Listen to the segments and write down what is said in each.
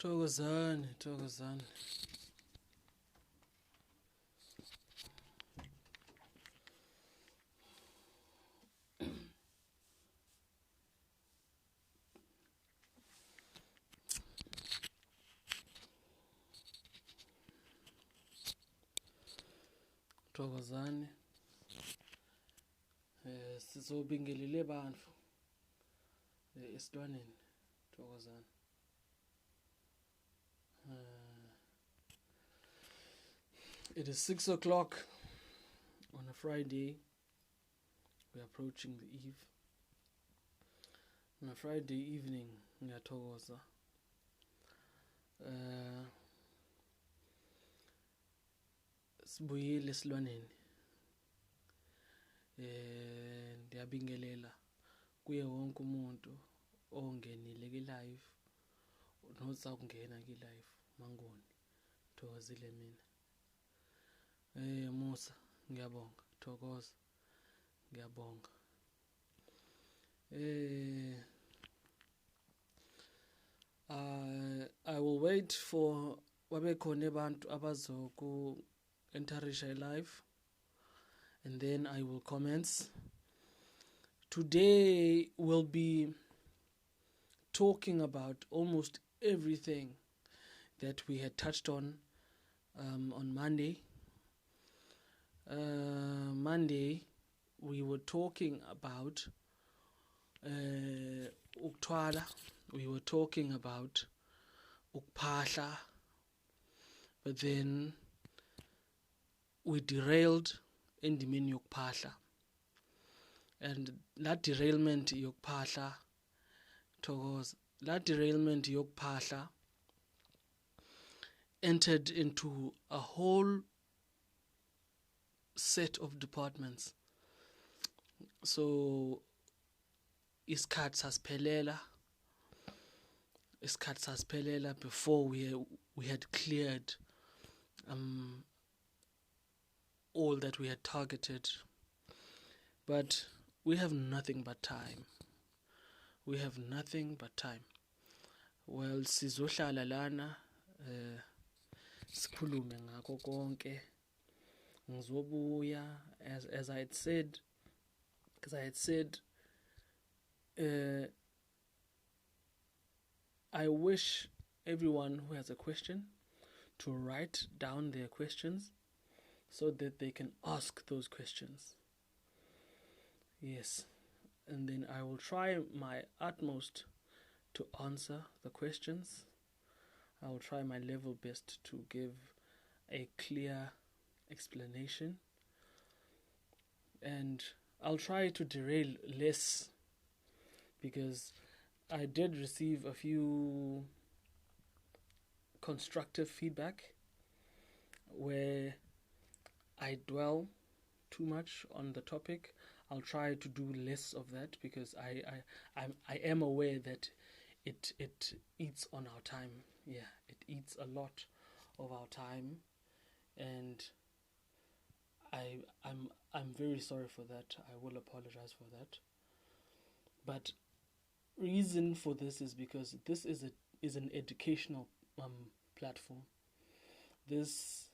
Thokozani, Thokozani. Thokozani. Sizobingelele bantfu Isilwaneni. Thokozani. It is 6 o'clock on a Friday. We're approaching the eve. On a Friday evening, ngiyathokoza. Sibuyile Isilwaneni. Ndiyabingelela kuye wonke umuntu ongenile ki-live noza kungena ki-live mangoni. Thokozile mina. Musa, ngiyabonga. Thokoza. Ngiyabonga. I will wait for babekhona abantu abazoku entarisha live, and then I will commence. Today we'll be talking about almost everything that we had touched on Monday. Monday we were talking about ukutwala. We were talking about ukuphahla, but then we derailed endimeni yokuphahla, and that derailment yokuphahla, Thokoza, that derailment yokuphahla entered into a whole set of departments. So isikhathi sasiphelela before we had cleared all that we had targeted. But we have nothing but time. We have nothing but time. Well, sizohlala lana sikhulume ngakho konke. Ngizobuya as I had said, I wish everyone who has a question to write down their questions so that they can ask those questions. Yes. And then I will try my utmost to answer the questions. I will try my level best to give a clear explanation. And I'll try to derail less, because I did receive a few constructive feedback where I dwell too much on the topic. I'll try to do less of that, because I am aware that it eats on our time. Yeah, it eats a lot of our time, and I'm very sorry for that. I will apologize for that. But reason for this is because this is an educational platform. This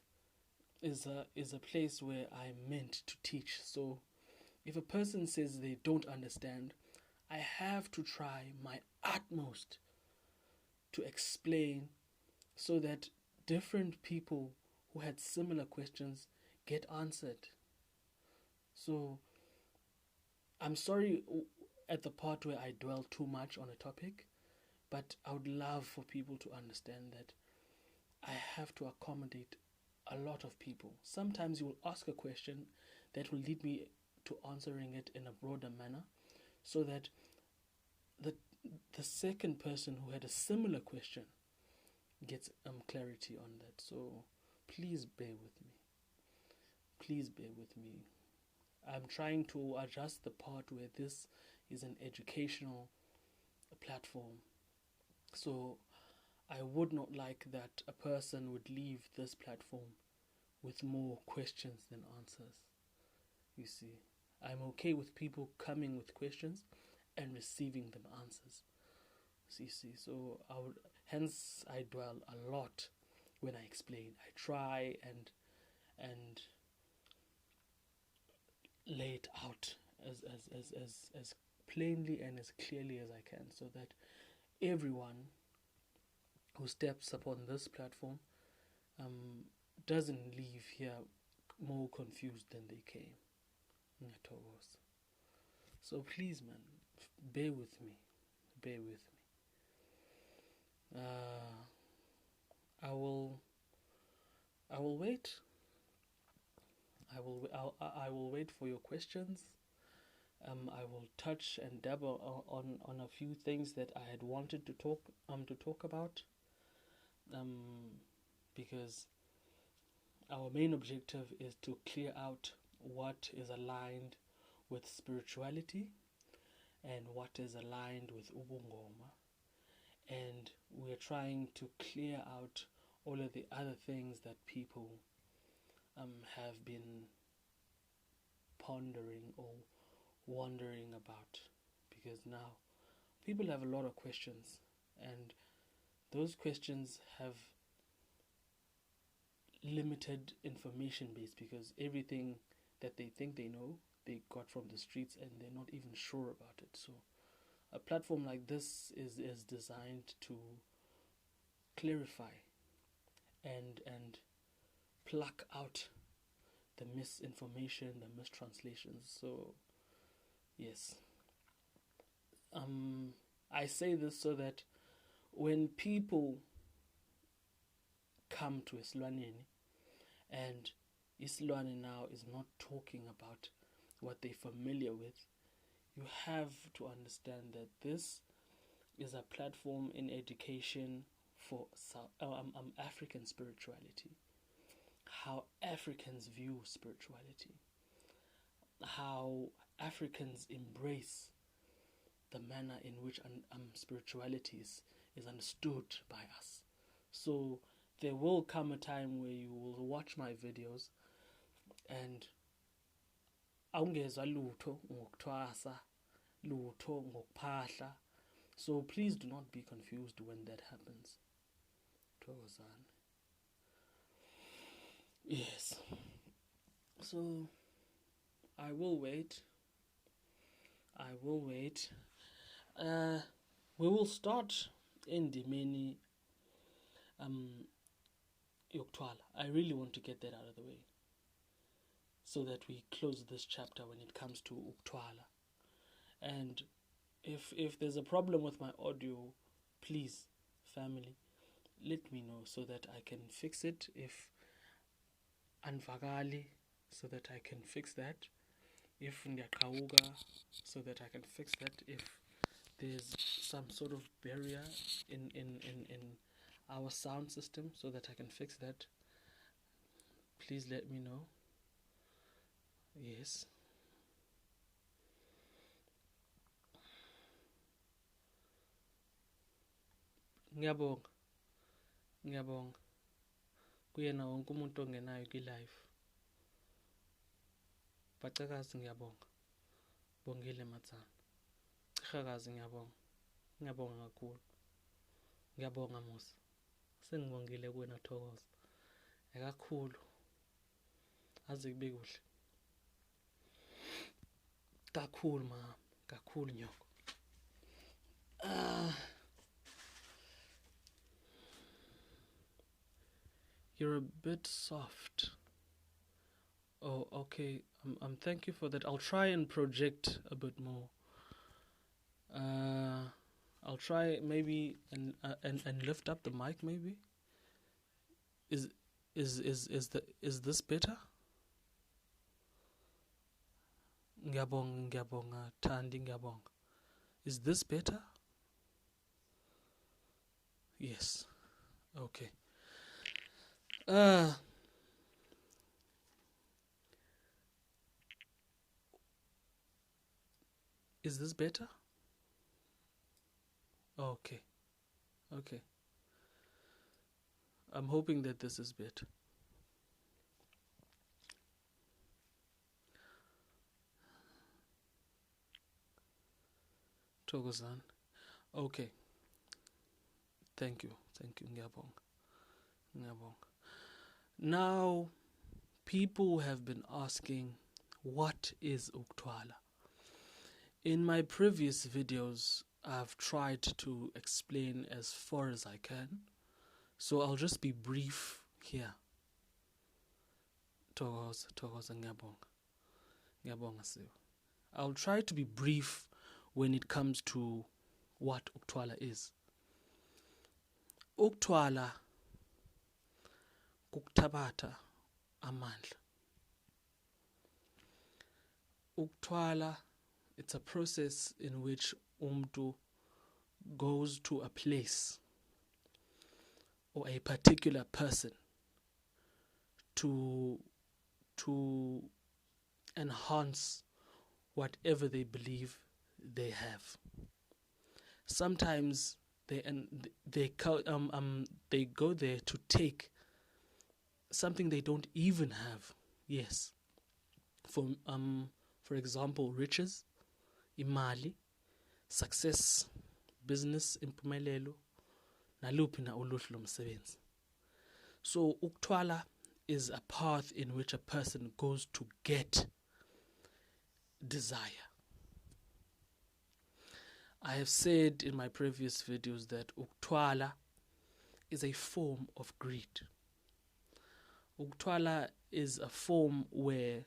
is a place where I'm meant to teach. So if a person says they don't understand, I have to try my utmost to explain so that different people who had similar questions get answered. So I'm sorry at the part where I dwell too much on a topic, but I would love for people to understand that I have to accommodate a lot of people. Sometimes you will ask a question that will lead me to answering it in a broader manner, so that the second person who had a similar question gets clarity on that. So please bear with me. Please bear with me. I'm trying to adjust the part where this is an educational platform. So I would not like that a person would leave this platform with more questions than answers. You see, I'm okay with people coming with questions and receiving them answers. You see, so hence I dwell a lot when I explain. I try and lay it out as plainly and as clearly as I can, so that everyone who steps upon this platform doesn't leave here more confused than they came. So please, man, bear with me. Bear with me. I will wait. I will wait for your questions. I will touch and dabble on a few things that I had wanted to talk about. Because our main objective is to clear out what is aligned with spirituality and what is aligned with ubungoma, and we're trying to clear out all of the other things that people have been pondering or wondering about, because now people have a lot of questions, and those questions have limited information base, because everything that they think they know they got from the streets and they're not even sure about it. So a platform like this is designed to clarify and pluck out the misinformation, the mistranslations. So yes, I say this so that when people come to Isilwane, and Isilwane now is not talking about what they're familiar with, you have to understand that this is a platform in education for African spirituality, how Africans view spirituality, how Africans embrace the manner in which spirituality is understood by us. So there will come a time where you will watch my videos and awungezwa lutho ngokutwasa, lutho nokuphahla. So please do not be confused when that happens. Yes. So I will wait. We will start in the mini ukutwala. I really want to get that out of the way, so that we close this chapter when it comes to ukutwala. And if there's a problem with my audio, please, family, let me know so that I can fix it. If anvakali, so that I can fix that. If ngiyaqhawuka, so that I can fix that. If there's some sort of barrier in our sound system, so that I can fix that, please let me know. Yes. Ngiyabonga kuyena wonke umuntu ongenayo ki-live. Bacakazi ngiyabonga. Bongile Matsana. Chakazi ngiyabonga kakhulu. Ngiyabonga Musa. Sengibongile kuwena Thokoza. Kakhulu. Aze kube kuhle. Kakhulu mama, kakhulu nyoko. You're a bit soft. Oh, okay. Thank you for that. I'll try and project a bit more. I'll try maybe and lift up the mic. Maybe. Is this better? Ngiyabonga Thandi ngiyabonga. Is this better? Yes. Okay. Is this better? Okay. I'm hoping that this is better. Thokozan. Okay. Thank you. Ngiyabonga. Now, people have been asking, what is ukutwala? In my previous videos, I've tried to explain as far as I can, so I'll just be brief here. Thokoza ngiyabonga Siwe. I'll try to be brief when it comes to what ukutwala is. Ukutwala kukuthabatha amandla. Ukutwala, it's a process in which umuntu goes to a place or a particular person to enhance whatever they believe they have. Sometimes they go there to take something they don't even have. Yes. For example, riches, imali, success, business, impumelelo, naluphi na uluhlu lomsebenzi. So ukutwala is a path in which a person goes to get desire. I have said in my previous videos that ukutwala is a form of greed. Ukutwala is a form where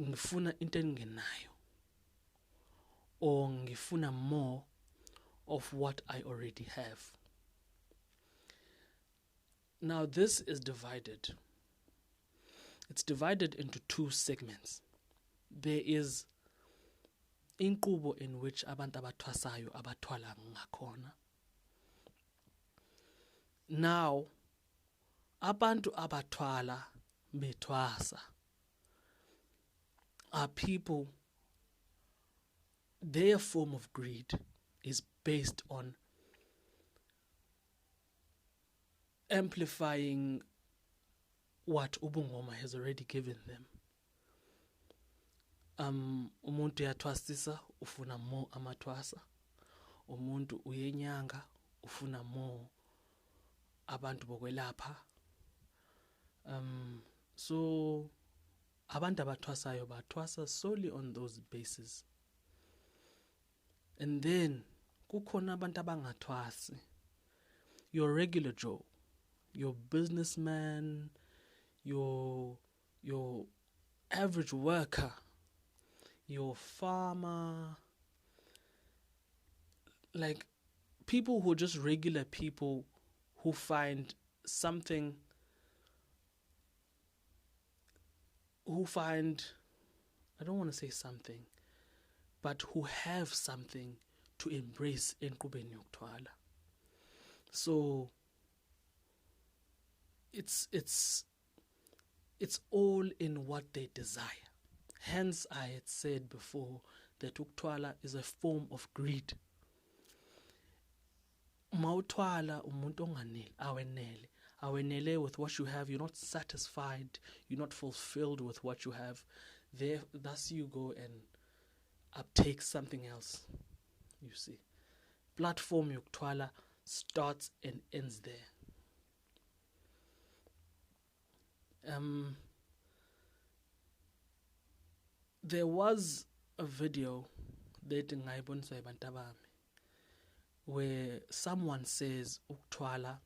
ngifuna into engenayo, or ngifuna more of what I already have. Now this is divided. It's divided into two segments. There is inqubo in which abantu abathwasayo abathwala ngakhona. Now, abantu abathwala bethwasa are people, their form of greed is based on amplifying what ubungoma has already given them. Umuntu uyathwasisa ufuna more amathwasa. Umuntu uyenyanga ufuna more abantu bokwelapha. So abantu abathwasayo bathwasa solely on those bases. And then kukhona abantu abangathwasi. Your regular Joe, your businessman, your average worker, your farmer, like people who are just regular people who find something, I don't want to say something, but who have something to embrace enkqubeni yokutwala. So it's all in what they desire. Hence, I had said before that ukutwala is a form of greed. Mawutwala umuntu onganele, awenele with what you have. You're not satisfied. You're not fulfilled with what you have. Thus you go and uptake something else. You see, platform yokutwala starts and ends there. There was a video that ngayibonisa abantu abami where someone says ukutwala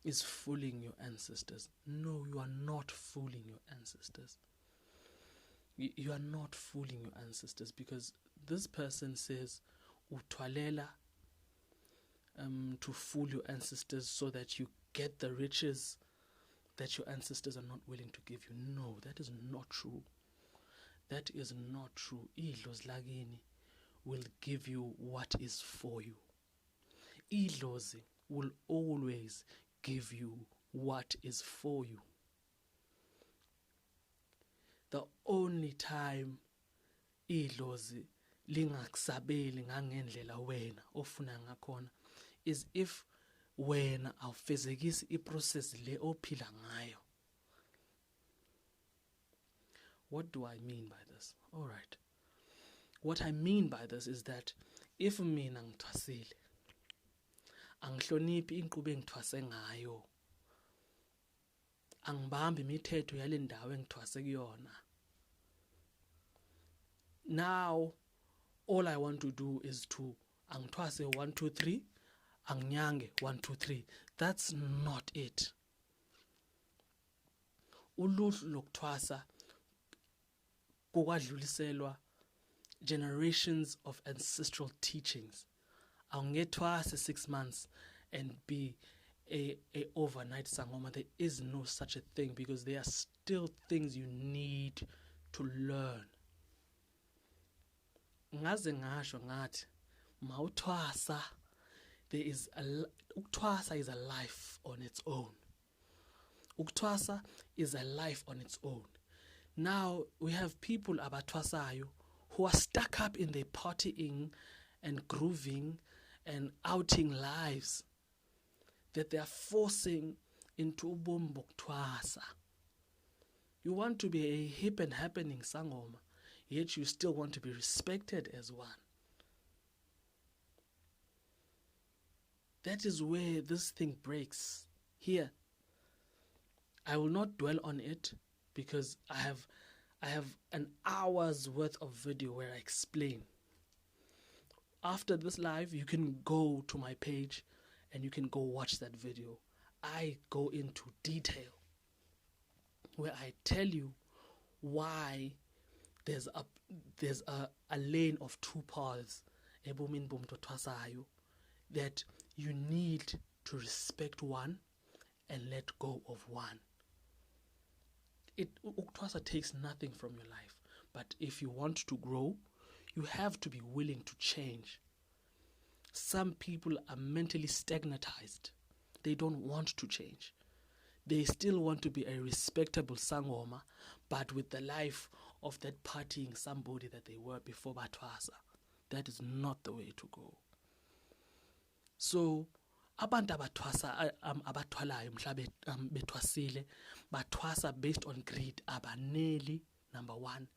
is fooling your ancestors. No, you are not fooling your ancestors. You are not fooling your ancestors, because this person says utwalela to fool your ancestors so that you get the riches that your ancestors are not willing to give you. No, that is not true. That is not true. Idlozi lakini will give you what is for you. Idlozi will always give you what is for you. The only time idlozi lingakusabeli ngangendlela wena ofuna ngakhona is if wena awufezekisi iprocess le ophila ngayo. What do I mean by this? All right. What I mean by this is that if mina ngithwasile, angihloniphi inkqubo engithwase ngayo, angibambi imithetho yale ndawo engithwase kuyona. Now all I want to do is to angithwase 1 2 3, anginyange 1 2 3. That's not it. Uluhlu lokuthwasa kukwadluliselwa generations of ancestral teachings. Awungethwasa 6 months and be a overnight sangoma. There is no such a thing, because there are still things you need to learn. Ngaze ngasho ngathi mawuthwasa, ukthwasa is a life on its own. Ukthwasa is a life on its own. Now we have people abathwasayo who are stuck up in their partying and grooving and outing lives that they are forcing into ubomi bokuthwasa. You want to be a hip and happening sangoma, yet you still want to be respected as one. That is where this thing breaks. Here, I will not dwell on it, because I have an hour's worth of video where I explain. After this live, you can go to my page and you can go watch that video. I go into detail where I tell you why there's a lane of two paths ebomini bomntu othwasayo, that you need to respect one and let go of one. Ukutwasa takes nothing from your life, but if you want to grow, you have to be willing to change. Some people are mentally stagnatized. They don't want to change. They still want to be a respectable sangoma, but with the life of that partying somebody that they were before Batwasa. That is not the way to go. So abantu abathwasa abathwalayo mhla bethwasile bathwasa based on greed, abaneli, number one,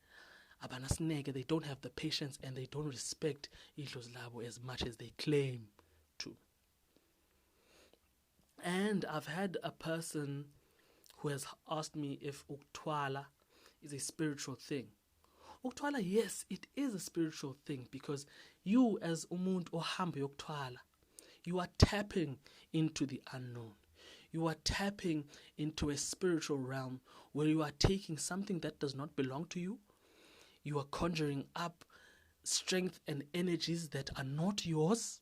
abanasineke, they don't have the patience and they don't respect idlozi labo as much as they claim to. And I've had a person who has asked me if ukutwala is a spiritual thing. Ukutwala, yes, it is a spiritual thing, because you as umuntu ohamba yokutwala, you are tapping into the unknown. You are tapping into a spiritual realm where you are taking something that does not belong to you. You are conjuring up strength and energies that are not yours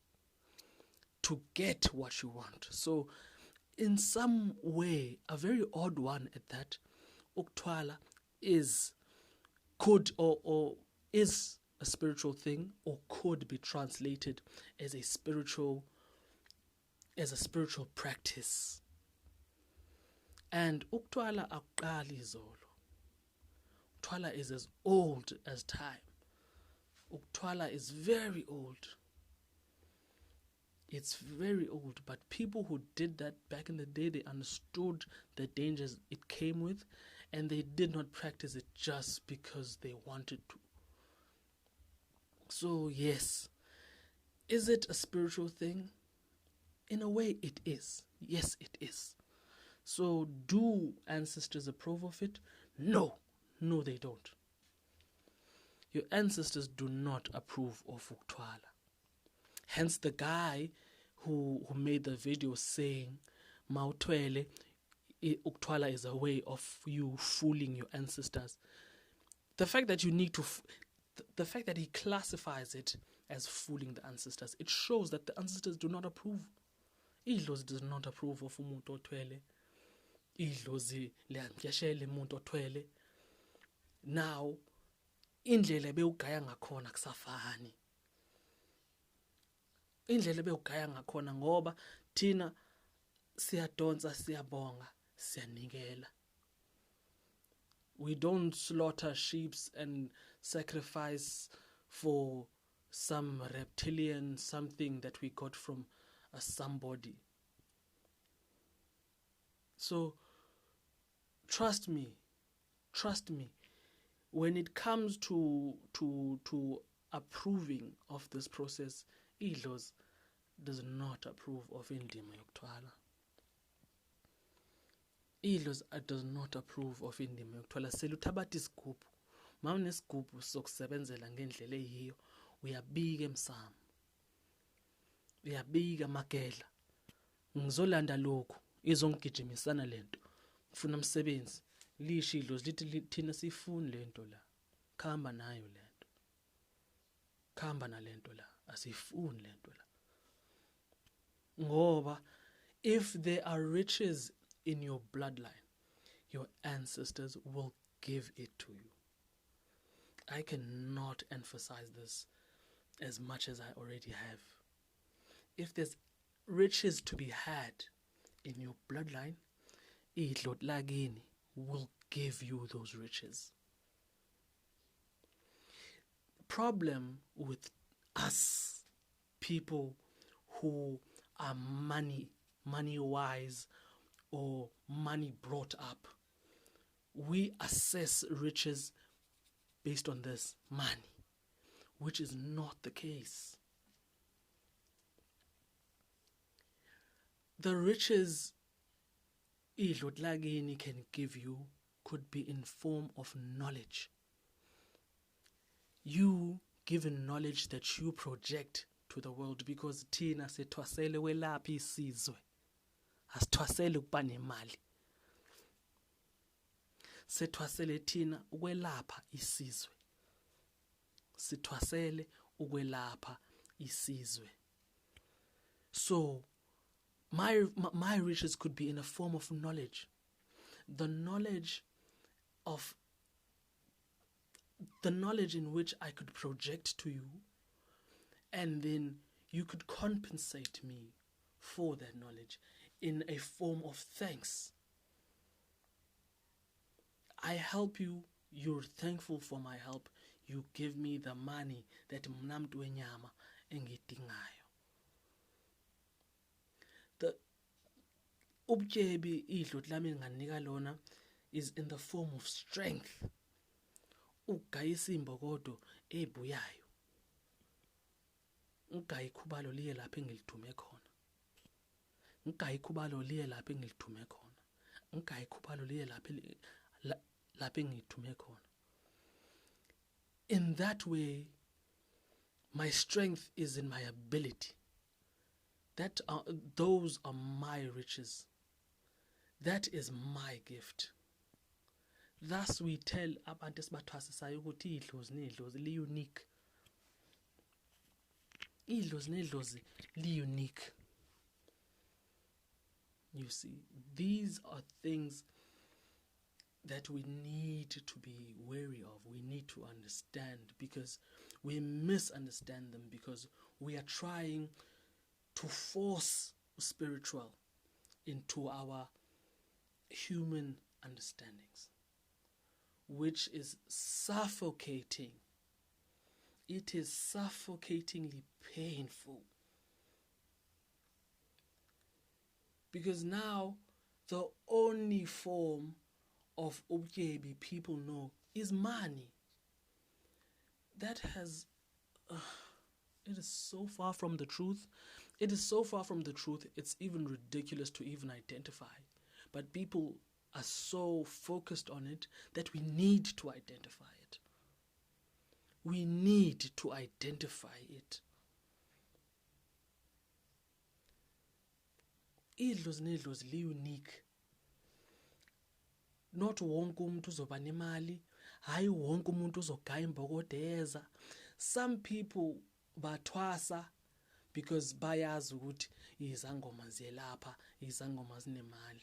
to get what you want. So in some way, a very odd one at that, ukutwala is a spiritual thing, or could be translated as a spiritual practice. And ukutwala akuqali izolo. Ukutwala is as old as time. Ukutwala is very old. It's very old, but people who did that back in the day, they understood the dangers it came with, and they did not practice it just because they wanted to. So yes, is it a spiritual thing? In a way, it is. Yes, it is. So do ancestors approve of it? No, they don't. Your ancestors do not approve of ukutwala. Hence the guy who made the video saying, Mautwele, ukutwala is a way of you fooling your ancestors. The fact that you need to, the fact that he classifies it as fooling the ancestors, it shows that the ancestors do not approve. Idlozi does not approve of umuntu othwele. Idlozi liyantyeshela umuntu othwele. Now, indlela bewugaya ngakhona kusafani. Indlela bewugaya ngakhona ngoba thina siyadonsa, siyabonga, siyanikela. We don't slaughter sheep and sacrifice for some reptilian something that we got from a somebody. So trust me, when it comes to approving of this process, idlozi does not approve of indima yokuthwala. Idlozi does not approve of indima yokuthwala. Seluthabatha isigubhu. Ma unesigubhu sokusebenzela ngendlela eyiyo, uyabika emsamo. Uyabika Magedla. Ngizolanda lokhu, izongigijimisana lento. Ngifuna umsebenzi. Lisho idlozi lithi thina sifuni lento la. Khamba nayo lento. Khamba nalento la. Asifuni lento la. Ngoba if there are riches in your bloodline, your ancestors will give it to you. I cannot emphasize this as much as I already have. If there's riches to be had in your bloodline, idlot lagini will give you those riches. Problem with us people who are money wise or money brought up, we assess riches based on this money, which is not the case. The riches idlot lagini can give you could be in form of knowledge. You given knowledge that you project to the world, because thina sethwasele welapha isizwe, asithwasele ukuba nemali. Sethwasele thina ukwelapha isizwe. Sithwasele ukwelapha isizwe. So my riches could be in a form of knowledge. The knowledge in which I could project to you, and then you could compensate me for that knowledge in a form of thanks. I help you, you're thankful for my help, you give me the money that mna mntu wenyama engidingayo. The ubutyebi idlot lami nginganika lona is in the form of strength. Ugayisa imbokodo ebuyayo. Ngigayi khubalo liye lapha engilithume khona. Ngigayi khubalo liye lapha engilithume khona. Ngigayi khubalo liye lapha engilithume khona. In that way, my strength is in my ability. Those are my riches. That is my gift. Thus we tell abantu esibathwasisayo ukuthi idlozi nedlozi li-unique. Idlozi nedlozi li-unique. You see, these are things that we need to be wary of. We need to understand, because we misunderstand them, because we are trying to force spiritual into our human understandings, which is suffocating. It is suffocatingly painful. Because now the only form of ubutyebi people know is money. That has, it is so far from the truth. It is so far from the truth, it's even ridiculous to even identify. But people are so focused on it that we need to identify it. We need to identify it. Idlozi nedlozi li-unique. Not wonke umuntu uzoba nemali, hayi wonke umuntu uzogaya imbokodo eza. Some people bathwasa because bayazi ukuthi izangoma ziyelapha, izangoma zinemali.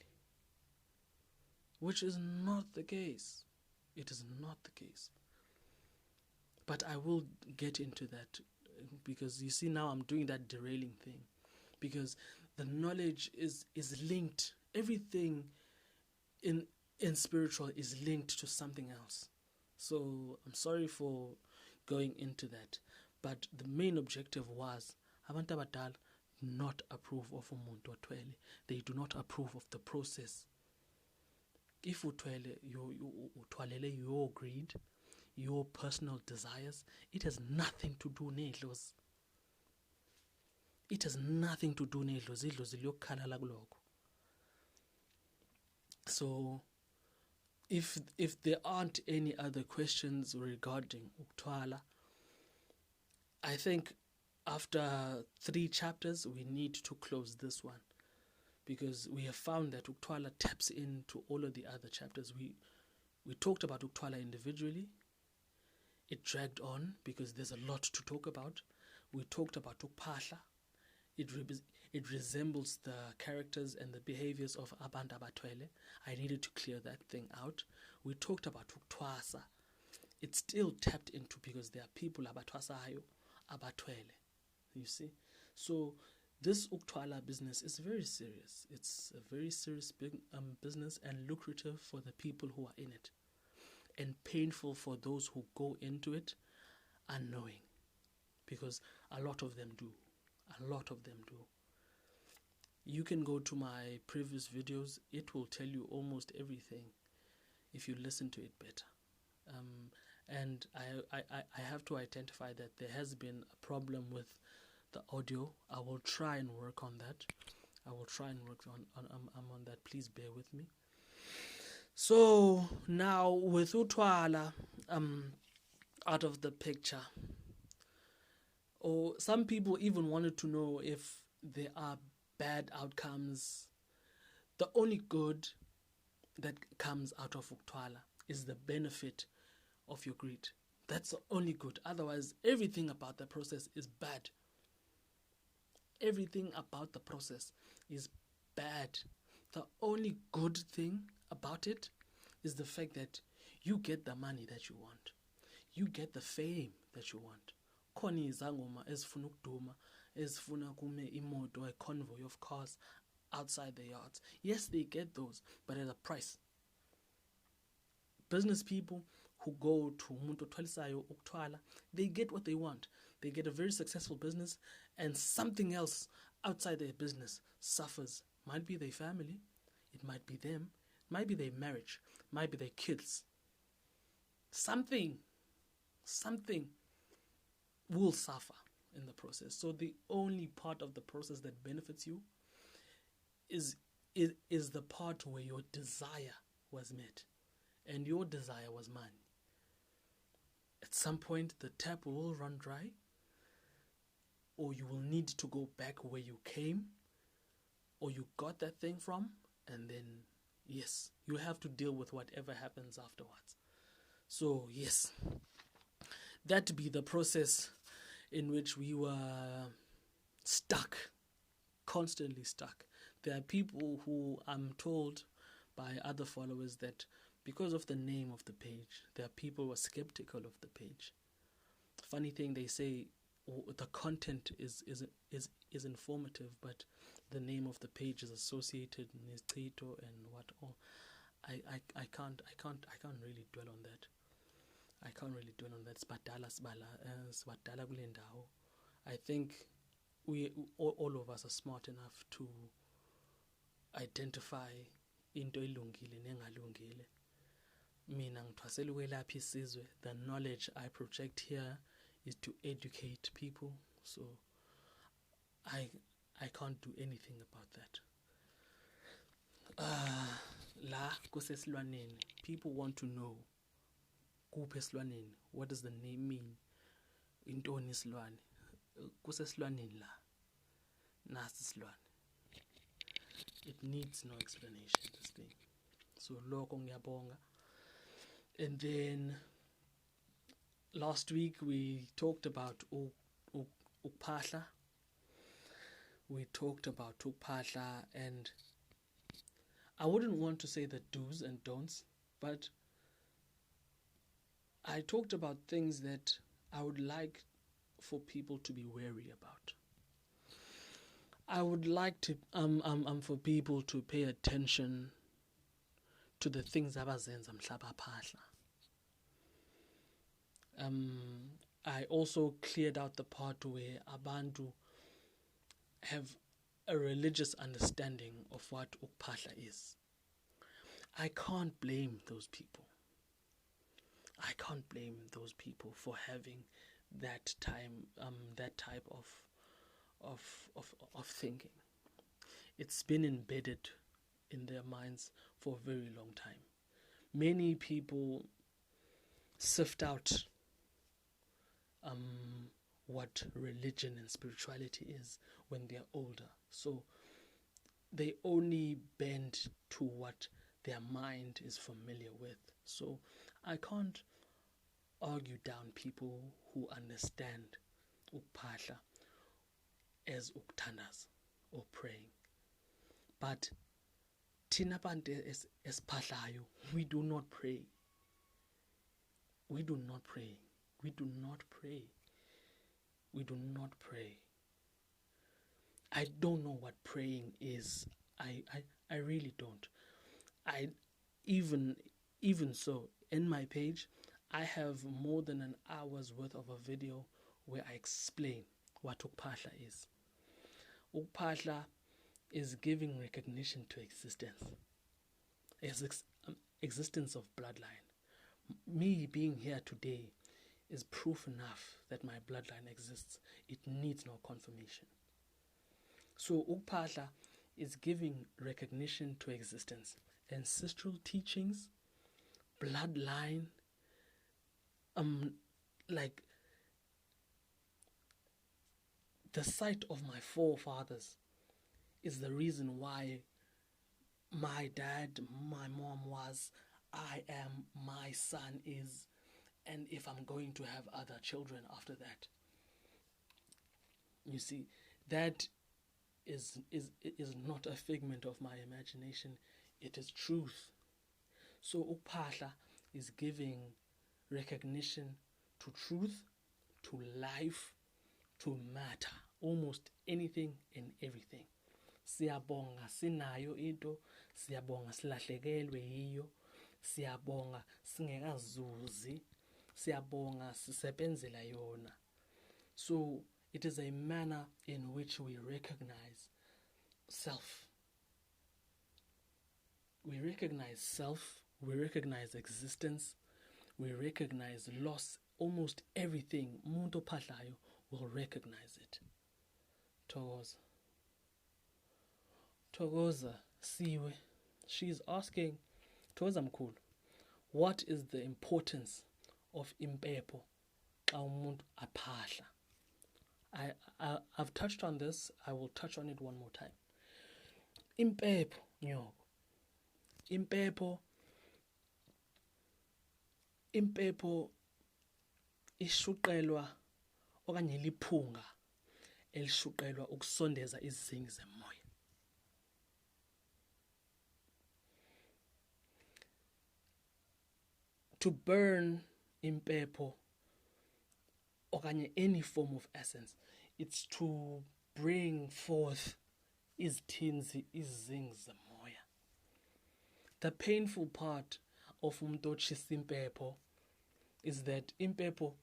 Which is not the case. It is not the case. But I will get into that, because you see now I'm doing that derailing thing, because the knowledge is linked. Everything in spiritual is linked to something else. So I'm sorry for going into that, but the main objective was abantu abadala do not approve of umuntu othwele. They do not approve of the process. If uthwele, uthwalele your greed, your personal desires, it has nothing to do nedlozi. It has nothing to do nedlozi. Idlozi liyokukhala kuloko. So if there aren't any other questions regarding ukutwala, I think after 3 chapters we need to close this one, because we have found that ukutwala taps into all of the other chapters. We talked about ukutwala individually. It dragged on because there's a lot to talk about. We talked about ukuphahla. It resembles the characters and the behaviors of abantu abatwele. I needed to clear that thing out. We talked about ukutwasa. It's still tapped into because there are people abatwasayo, abatwele. You see? So this ukutwala business is very serious. It's a very serious business, and lucrative for the people who are in it, and painful for those who go into it unknowing, because a lot of them do. A lot of them do. You can go to my previous videos. It will tell you almost everything if you listen to it better. And I have to identify that there has been a problem with the audio. I will try and work on that. I will try and work on that. Please bear with me. So now with utwala out of the picture, or some people even wanted to know if there are bad outcomes. The only good that comes out of ukutwala is the benefit of your greed. That's the only good. Otherwise, everything about the process is bad. Everything about the process is bad. The only good thing about it is the fact that you get the money that you want. You get the fame that you want. Khona izangoma ezifuna ukuduma, ezifuna kume imoto, a convoy of cars outside the yards. Yes, they get those, but at a price. Business people who go to umuntu othwalisayo ukutwala, they get what they want. They get a very successful business, and something else outside their business suffers. Might be their family, it might be them, it might be their marriage, it might be their kids. Something will suffer in the process. So the only part of the process that benefits you is the part where your desire was met, and your desire was money. At some point the tap will run dry, or you will need to go back where you came, or you got that thing from, and then yes, you have to deal with whatever happens afterwards. So yes, that be the process in which we were stuck, constantly stuck. There are people who I'm told by other followers that because of the name of the page, there are people who are skeptical of the page. Funny thing, they say the content is informative, but the name of the page is associated with Tito and what all. I can't really dwell on that. I can't really dwell on that. Sibadala kule ndawo. I think all of us are smart enough to identify into elungile nengalungile. Mina ngithwasela ukwelapha isizwe. The knowledge I project here is to educate people. So I can't do anything about that. La kusesilwaneni. People want to know kuphi esilwaneni. What does the name mean? Intoni isilwane? Kusesilwaneni la. Nasi isilwane. It needs no explanation, this thing. So loko ngiyabonga. And then last week we talked about ukupahla. We talked about ukupahla, and I wouldn't want to say the do's and don'ts, but I talked about things that I would like for people to be wary about. I would like to for people to pay attention to the things abazenza mhlaba phahla. I also cleared out the part where abantu have a religious understanding of what ukupahla is. I can't blame those people. I can't blame those people for having that type of thinking. It's been embedded in their minds for a very long time. Many people sift out what religion and spirituality is when they're older. So they only bend to what their mind is familiar with. So I can't argue down people who understand ukuphahla as ukuthandaza or praying. But thina bantu esiphahlayo, we do not pray. We do not pray. We do not pray. We do not pray. I don't know what praying is. I really don't. I even so, in my page, I have more than an hour's worth of a video where I explain what ukuphahla is. Ukuphahla is giving recognition to existence. Existence of bloodline. Me being here today is proof enough that my bloodline exists. It needs no confirmation. So ukuphahla is giving recognition to existence. Ancestral teachings, bloodline, like the sight of my forefathers is the reason why my dad, my mom was, I am, my son is, and if I'm going to have other children after that. You see, that is not a figment of my imagination. It is truth. So ukuphahla is giving recognition to truth, to life, to matter, almost anything and everything. Siyabonga sinayo into, siyabonga silahlekelwe yiyo, siyabonga singekazuzi, siyabonga sisebenzela yona. So it is a manner in which we recognize self. We recognize self, we recognize existence, we recognize loss. Almost everything umuntu ophahlayo will recognize it. Togoza Siwe, she's asking, Togoza Mkhulu, what is the importance of impepho xa umuntu aphahla? I've touched on this. I will touch on it one more time. Impepho, nyoko. Impepho ishuqelwa okanye liphunga elishuqelwa ukusondeza izingi zemoya. To burn impepho okanye any form of essence, it's to bring forth izingi zemoya. The painful part of umuntu otshisa impepho is that impepho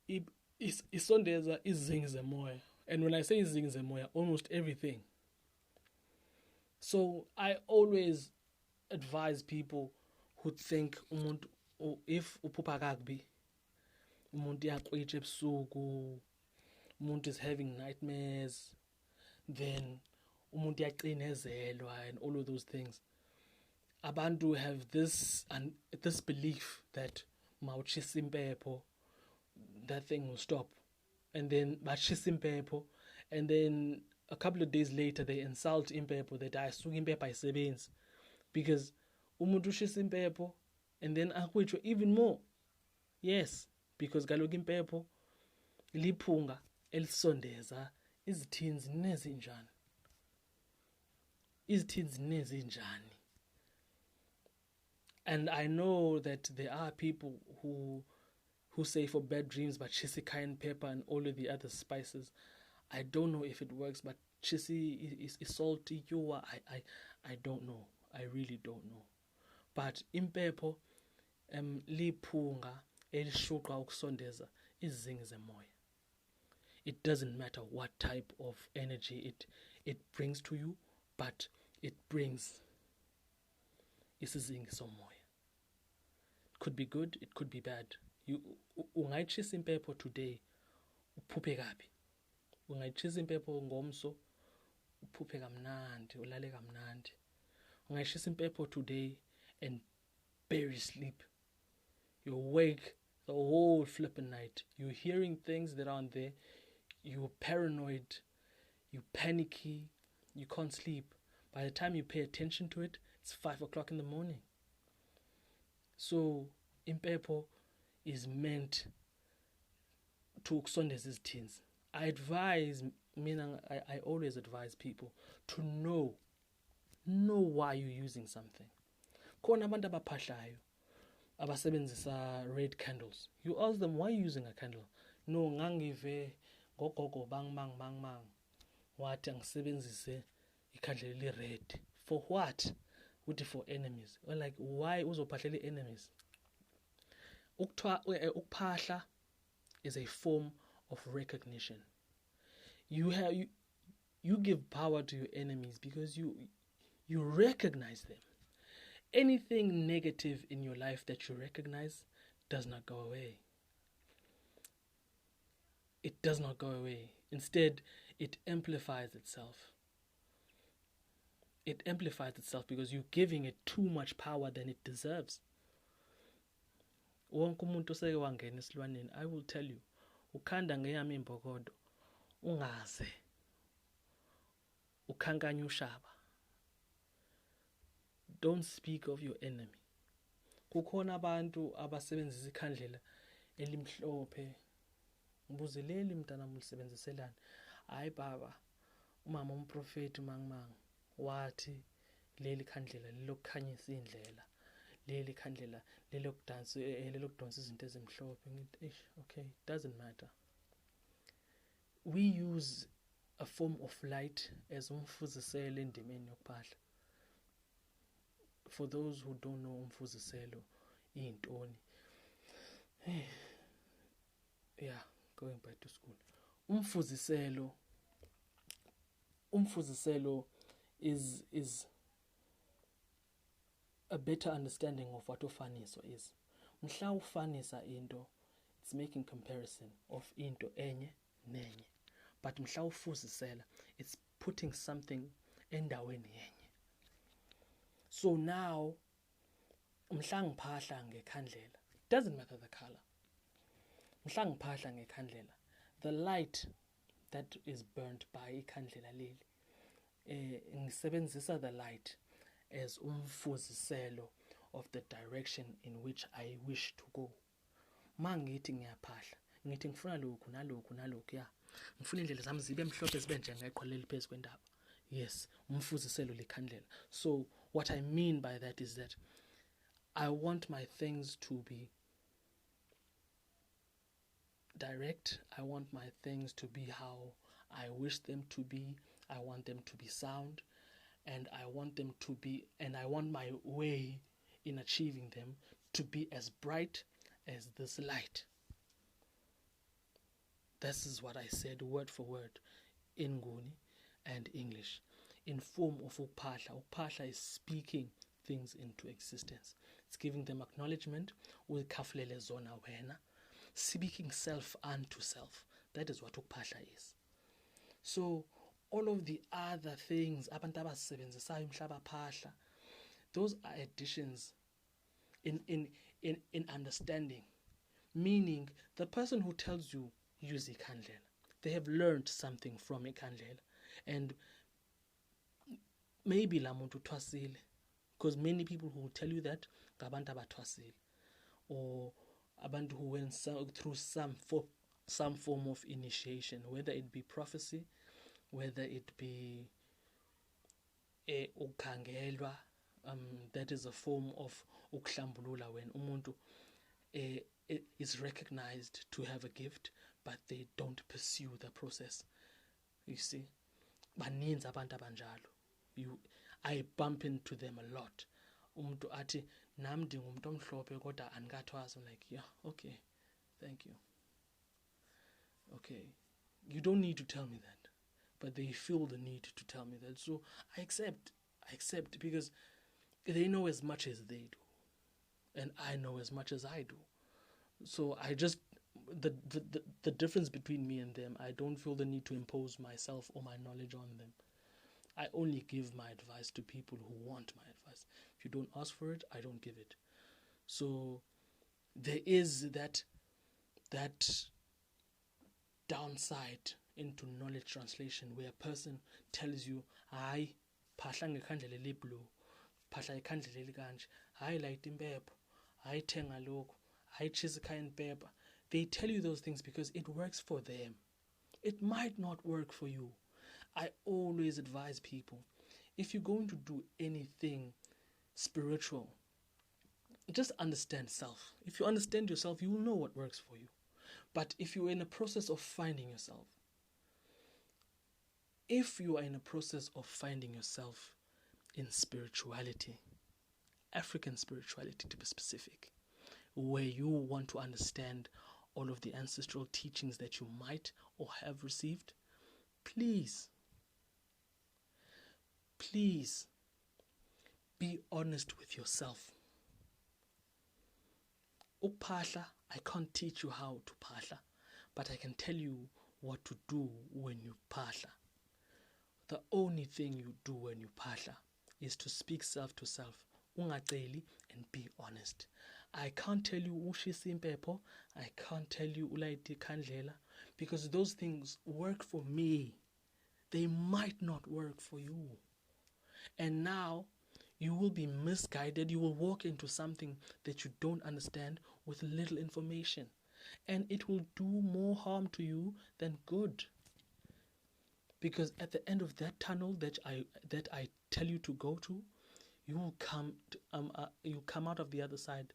isondeza izingi zemoya. And when I say izingi zemoya, almost everything. So I always advise people who think umuntu, if uphupha kakubi, umuntu uyakrwitsha ebusuku, umuntu is having nightmares, then umuntu uyacinezelwa and all of those things. Abantu have this belief that mawutshisa impepho, that thing will stop. And then batshisa impepho, and then a couple of days later they insult impepho that asuka impepho ayisebenzi, because umuntu ushisa impepho and then akwitshwe even more. Yes, because kaloku impepho liphunga elisondeza izithinzi nezinjani. Izithinzi nezinjani. And I know that there are people who say for bad dreams, but chisi cayenne pepper and all of the other spices, I don't know if it works, but chisi is salty, I don't know. I really don't know. But impepho liphunga elishuqa ukusondeza izingi zemoya. It doesn't matter what type of energy it brings to you, but it brings isizingi somoya. It could be good, it could be bad. Ungayitshisa impepho today, uphuphe kabi, ungayitshisa impepho ngomso uphuphe kamnandi, ulale kamnandi. Ungayishisa impepho today and bury sleep. You're awake the whole flipping night. You're hearing things that aren't there. You're paranoid. You're panicky. You can't sleep. By the time you pay attention to it, it's 5 o'clock in the morning. So, impepho is meant to ukusondeza izithins. I always advise people to know why you're using something. Khona abantu abaphahlayo abasebenzisa red candles. You ask them, why are you using a candle? No, ngangive gogogo bang wathi angisebenzise ikhandlela eli-red. For what? Uthi for enemies. Or like, why uzophahlela enemies? Ukuphahla is a form of recognition. You give power to your enemies because you recognize them. Anything negative in your life that you recognize does not go away. It does not go away. Instead, it amplifies itself. It amplifies itself because you're giving it too much power than it deserves. Wonke umuntu oseke wangena esilwaneni, I will tell you, ukhanda ngeyami imbokodo, ungaze ukhankanya ushaba. Don't speak of your enemy. Kukhona abantu abasebenzisa ikhandlela elimhlophe. Ngibuzileli mntana mulisebenziselani. Hayi baba, umama umprofeti mangimang wathi leli khandlela lelokukhanyisa indlela. Leli khandlela lelokudonsa izinto ezimhlophe. Ngithi okay, doesn't matter. We use a form of light as umfuziselo endimeni yokuphahla. For those who don't know umfuziselo iyintoni. Yeah, going back to school. Umfuziselo is a better understanding of what ufaniso is. Mhla ufanisa into, it's making comparison of into enye nenye. But mhla ufuzisela, it's putting something endaweni yenye. So now, mhla ngiphahla ngekhandlela, doesn't matter the color. Mhla ngiphahla ngekhandlela, the light that is burnt by ikhandlela leli, ngisebenzisa the light as umfuziselo of the direction in which I wish to go. Mangithi ngiyaphahla, ngithi ngifuna lokhu nalokhu ya. Ngifuna indlela zami zibe mhlophe zibe njengeqhwa leli phezu kwendaba. Yes, umfuziselo lekhandlela. So what I mean by that is that I want my things to be direct. I want my things to be how I wish them to be. I want them to be sound, and I want them to be, and I want my way in achieving them to be as bright as this light. This is what I said word for word in Nguni and English. In form of ukphahla. Ukphahla is speaking things into existence. It's giving them acknowledgement. Ukhafulele zona wena. Speaking self unto self. That is what ukphahla is. So all of the other things, abantu abasebenzisayo mhla baphahla, those are additions in understanding. Meaning, the person who tells you use ikhandlela, they have learned something from ikhandlela. And maybe la muntu uthwasile, because many people who will tell you that ngabantu abathwasile, or abantu who went through some form of initiation, whether it be prophecy, whether it be ukhangelwa, that is a form of ukuhlambulula, when umuntu is recognized to have a gift, but they don't pursue the process. You see, baninzi abantu abanjalo. I bump into them a lot. Umuntu athi nami ndingumuntu omhlophe kodwa andikathwasa. I'm like, yeah, okay, thank you. Okay, you don't need to tell me that, but they feel the need to tell me that. So I accept because they know as much as they do, and I know as much as I do. So I just the difference between me and them, I don't feel the need to impose myself or my knowledge on them. I only give my advice to people who want my advice. If you don't ask for it, I don't give it. So there is that downside into knowledge translation where a person tells you, hayi phahla ngekhandlela eliblue, phahla ikhandlela elikanje, hayi light impepho, hayi thenga lokhu, hayi tshisa ikhaya impepho. They tell you those things because it works for them. It might not work for you. I always advise people, if you're going to do anything spiritual, just understand self. If you understand yourself, you will know what works for you. But if you're in a process of finding yourself, in spirituality, African spirituality to be specific, where you want to understand all of the ancestral teachings that you might or have received, please be honest with yourself. Ukuphahla, I can't teach you how to phahla, but I can tell you what to do when you phahla. The only thing you do when you phahla is to speak self to self. Ungaceli, and be honest. I can't tell you ushisa impepho, I can't tell you ulayita ikhandlela, because those things work for me. They might not work for you. And now you will be misguided. You will walk into something that you don't understand with little information, and it will do more harm to you than good. Because at the end of that tunnel that I tell you to go to, you will come out of the other side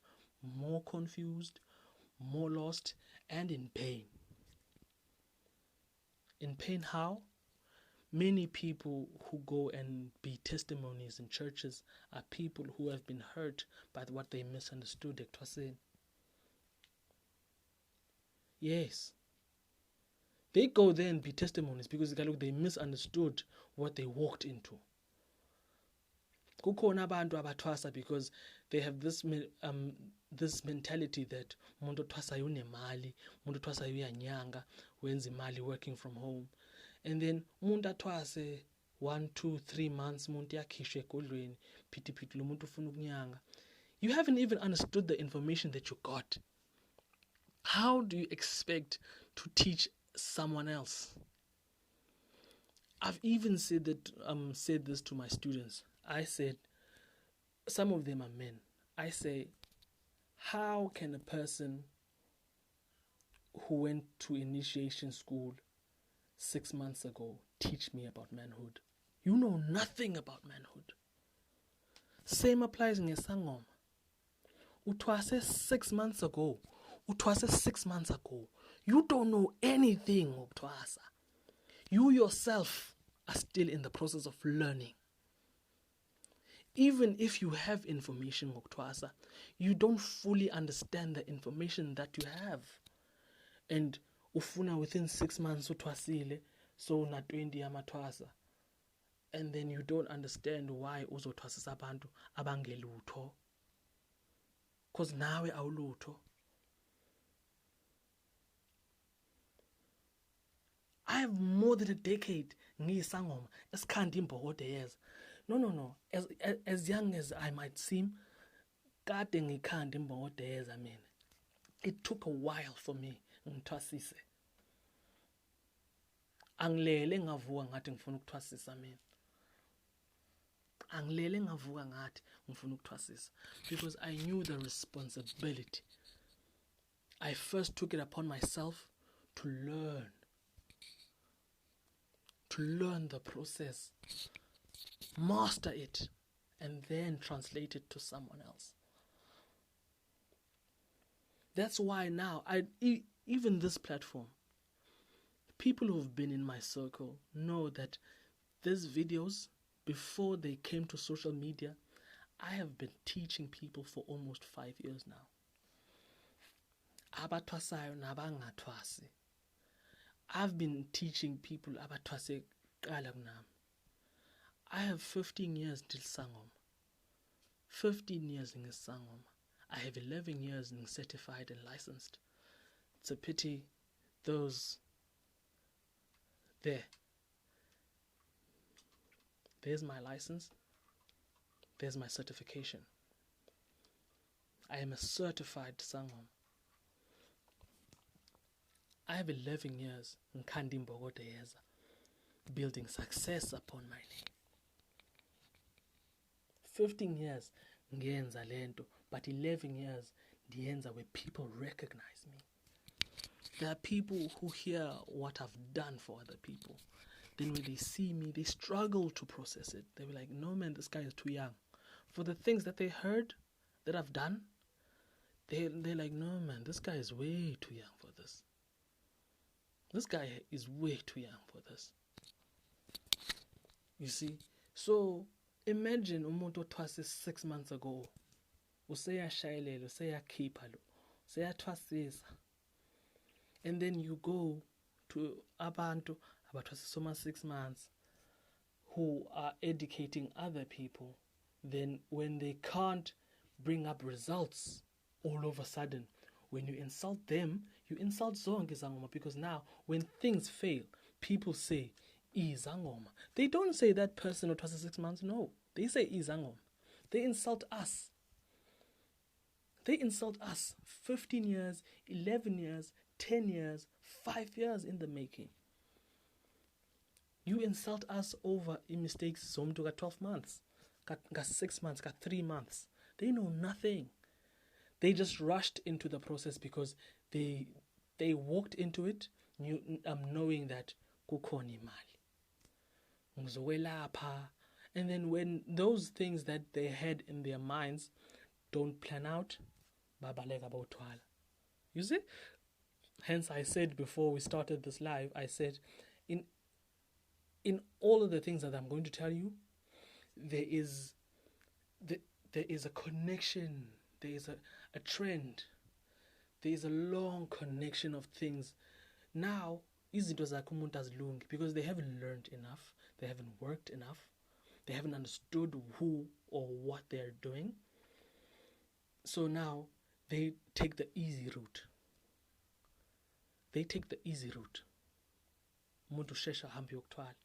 more confused, more lost, and in pain. In pain how? Many people who go and be testimonies in churches are people who have been hurt by what they misunderstood. Yes. They go there and be testimonies because they misunderstood what they walked into. Kukhona abantu abathwasa because they have this mentality that umuntu othwasayo unemali, umuntu othwasayo uyanyanga, wenza imali working from home. And then umuntu athwase 1, 2, 3 months, umuntu yakhishwa egodlweni, phithi lo muntu ufuna ukunyanga. You haven't even understood the information that you got. How do you expect to teach someone else? I've even said this to my students. I said, some of them are men. I say, how can a person who went to initiation school 6 months ago teach me about manhood? You know nothing about manhood. Same applies in Sangoma. Utwase 6 months ago. Utwase 6 months ago. You don't know anything of Twasa. You yourself are still in the process of learning. Even if you have information of Twasa, you don't fully understand the information that you have. And ufuna within 6 months utwasile, so na 20 yamatwasa. And then you don't understand why uzotwasisa abantu abangelutho. Because nawe awulutho. I have more than a decade ngiyisangoma esikhanda imbokodo yeza. No. As young as I might seem, kade ngikhanda imbokodo yeza mina. It took a while for me ngithwasise. Angilele ngavuka ngathi ngifuna ukuthwasisa mina. Angilele ngavuka ngathi ngifuna ukuthwasisa, because I knew the responsibility. I first took it upon myself to learn the process, master it, and then translate it to someone else. That's why now, even this platform, people who've been in my circle know that these videos, before they came to social media, I have been teaching people for almost 5 years now. Abathwasayo nabangathwasi. I've been teaching people abathwase qala kunami. I have 15 years till Sangoma. 15 years in Sangoma. I have 11 years in certified and licensed. It's a pity those there's my license, there's my certification. I am a certified sangoma. I have 11 years in Kandi Mbogote Yeza, building success upon my name. 15 years ngenza lento, but 11 years ndiyenza where people recognize me. There are people who hear what I've done for other people. Then when they see me, they struggle to process it. They'll be like, no man, this guy is too young. For the things that they heard that I've done, they're like, no man, this guy is way too young for this. This guy is way too young for this. You see? So imagine umuntu othwase 6 months ago. Useyashayelelo, useyakhipha lo, useyathwasisa. And then you go to abantu abathwase soma 6 months who are educating other people. Then when they can't bring up results all of a sudden, when you insult them, you insult zonke izangoma, because now when things fail, people say izangoma. They don't say that person who was 6 months. No, they say izangoma. They insult us. They insult us. 15 years, 11 years, 10 years, 5 years in the making. You insult us over mistakes. Some took 12 months, got 6 months, got 3 months. They know nothing. They just rushed into the process because they walked into it knowing that kukhona imali. Ngizowelapha. And then when those things that they had in their minds don't plan out, babaleka bawuthwala. You see? Hence I said before we started this live, I said in all of the things that I'm going to tell you, there is a connection, there is a trend, there is a long connection of things. Now, izinto zakho umuntu azilungi because they haven't learned enough, they haven't worked enough, they haven't understood who or what they're doing. So now they take the easy route. They take the easy route. Umuntu shesha hambi yokuthwala.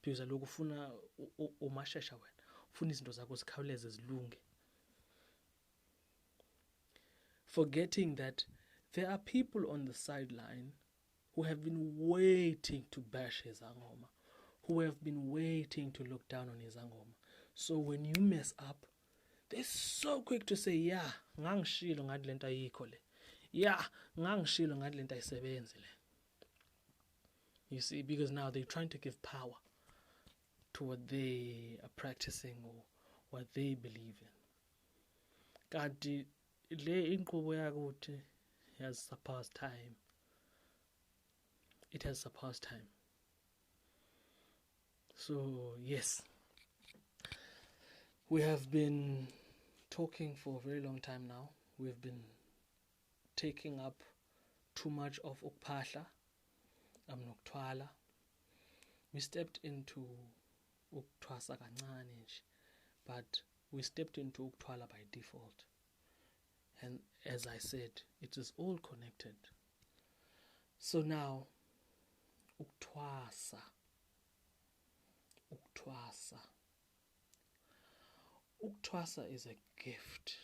Because aloku ufuna umashesha wena. Ufuna izinto zakho zikhawuleze zilunge. Forgetting that there are people on the sideline who have been waiting to bash his angoma, who have been waiting to look down on his angoma. So when you mess up, they're so quick to say, yeah, ngangishilo ngathi lento ayikho le. Yeah, ngangishilo ngathi lento ayisebenzi le. You see, because now they're trying to give power to what they are practicing or what they believe in. Kanti le inqubo yakuthi has surpassed time. It has surpassed time. So, yes. We have been talking for a very long time now. We've been taking up too much of ukupahla, nokuthwala. We stepped into ukutwasa kancane nje, but we stepped into ukuthwala by default. And as I said, it is all connected. So now, ukutwasa. Ukutwasa. Ukutwasa is a gift.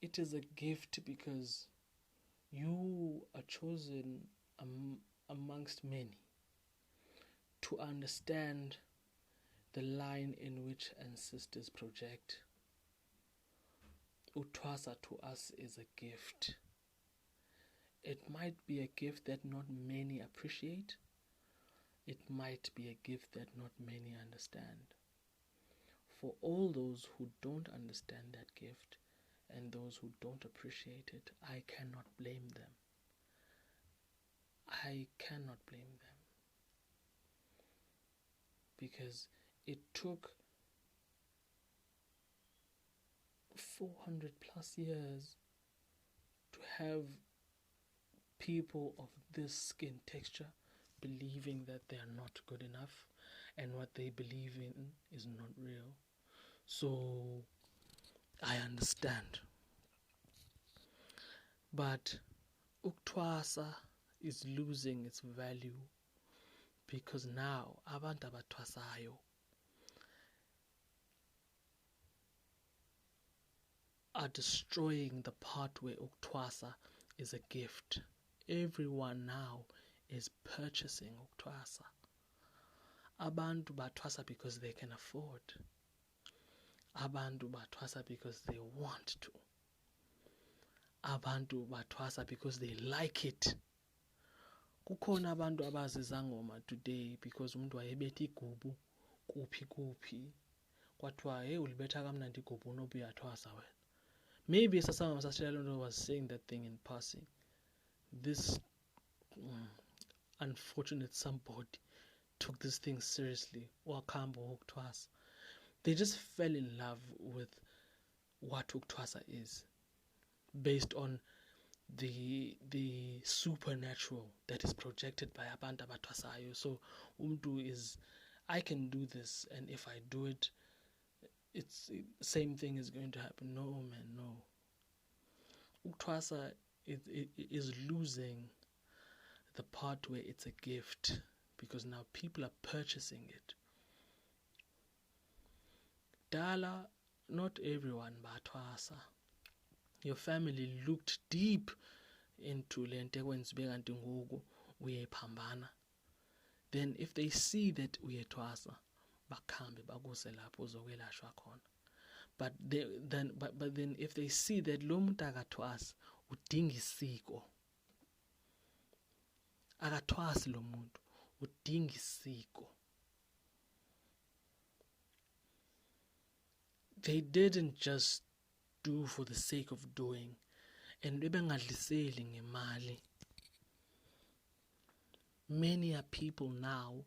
It is a gift because you are chosen amongst many to understand the line in which ancestors project. Ukutwasa to us is a gift. It might be a gift that not many appreciate. It might be a gift that not many understand. For all those who don't understand that gift and those who don't appreciate it, I cannot blame them. I cannot blame them. Because it took 400 plus years to have people of this skin texture believing that they are not good enough and what they believe in is not real. So I understand. But ukutwasa is losing its value because now abantu abathwasayo are destroying the part where ukutwasa is a gift. Everyone now is purchasing ukutwasa. Abantu bathwasa because they can afford. Abantu bathwasa because they want to. Abantu bathwasa because they like it. Kukhona abantu abazizangoma today because umuntu wayebetha igubu kuphi kwathiwa hey ulibetha kamnandi igubu nobu uyathwasa wena. Maybe sasangoma sasitshelwa was saying that thing in passing. This unfortunate somebody took this thing seriously. They just fell in love with what ukutwasa is, based on the supernatural that is projected by abantu abathwasayo. So umntu is, I can do this, and if I do it, it's same thing is going to happen. No, man, no. Ukutwasa is losing the part where it's a gift, because now people are purchasing it. Dala, not everyone bathwasa. Your family looked deep into lento ekwenziwe kanti ngoku uyephambana. Then if they see that uyethwasa, bakhambe bakuse lapho uzokwelashwa khona. But then if they see that lo muntu akathwasi udinga isiko, akathwasi lo muntu udinga isiko, they didn't just do for the sake of doing, and bebengadliseli ngemali. Many people now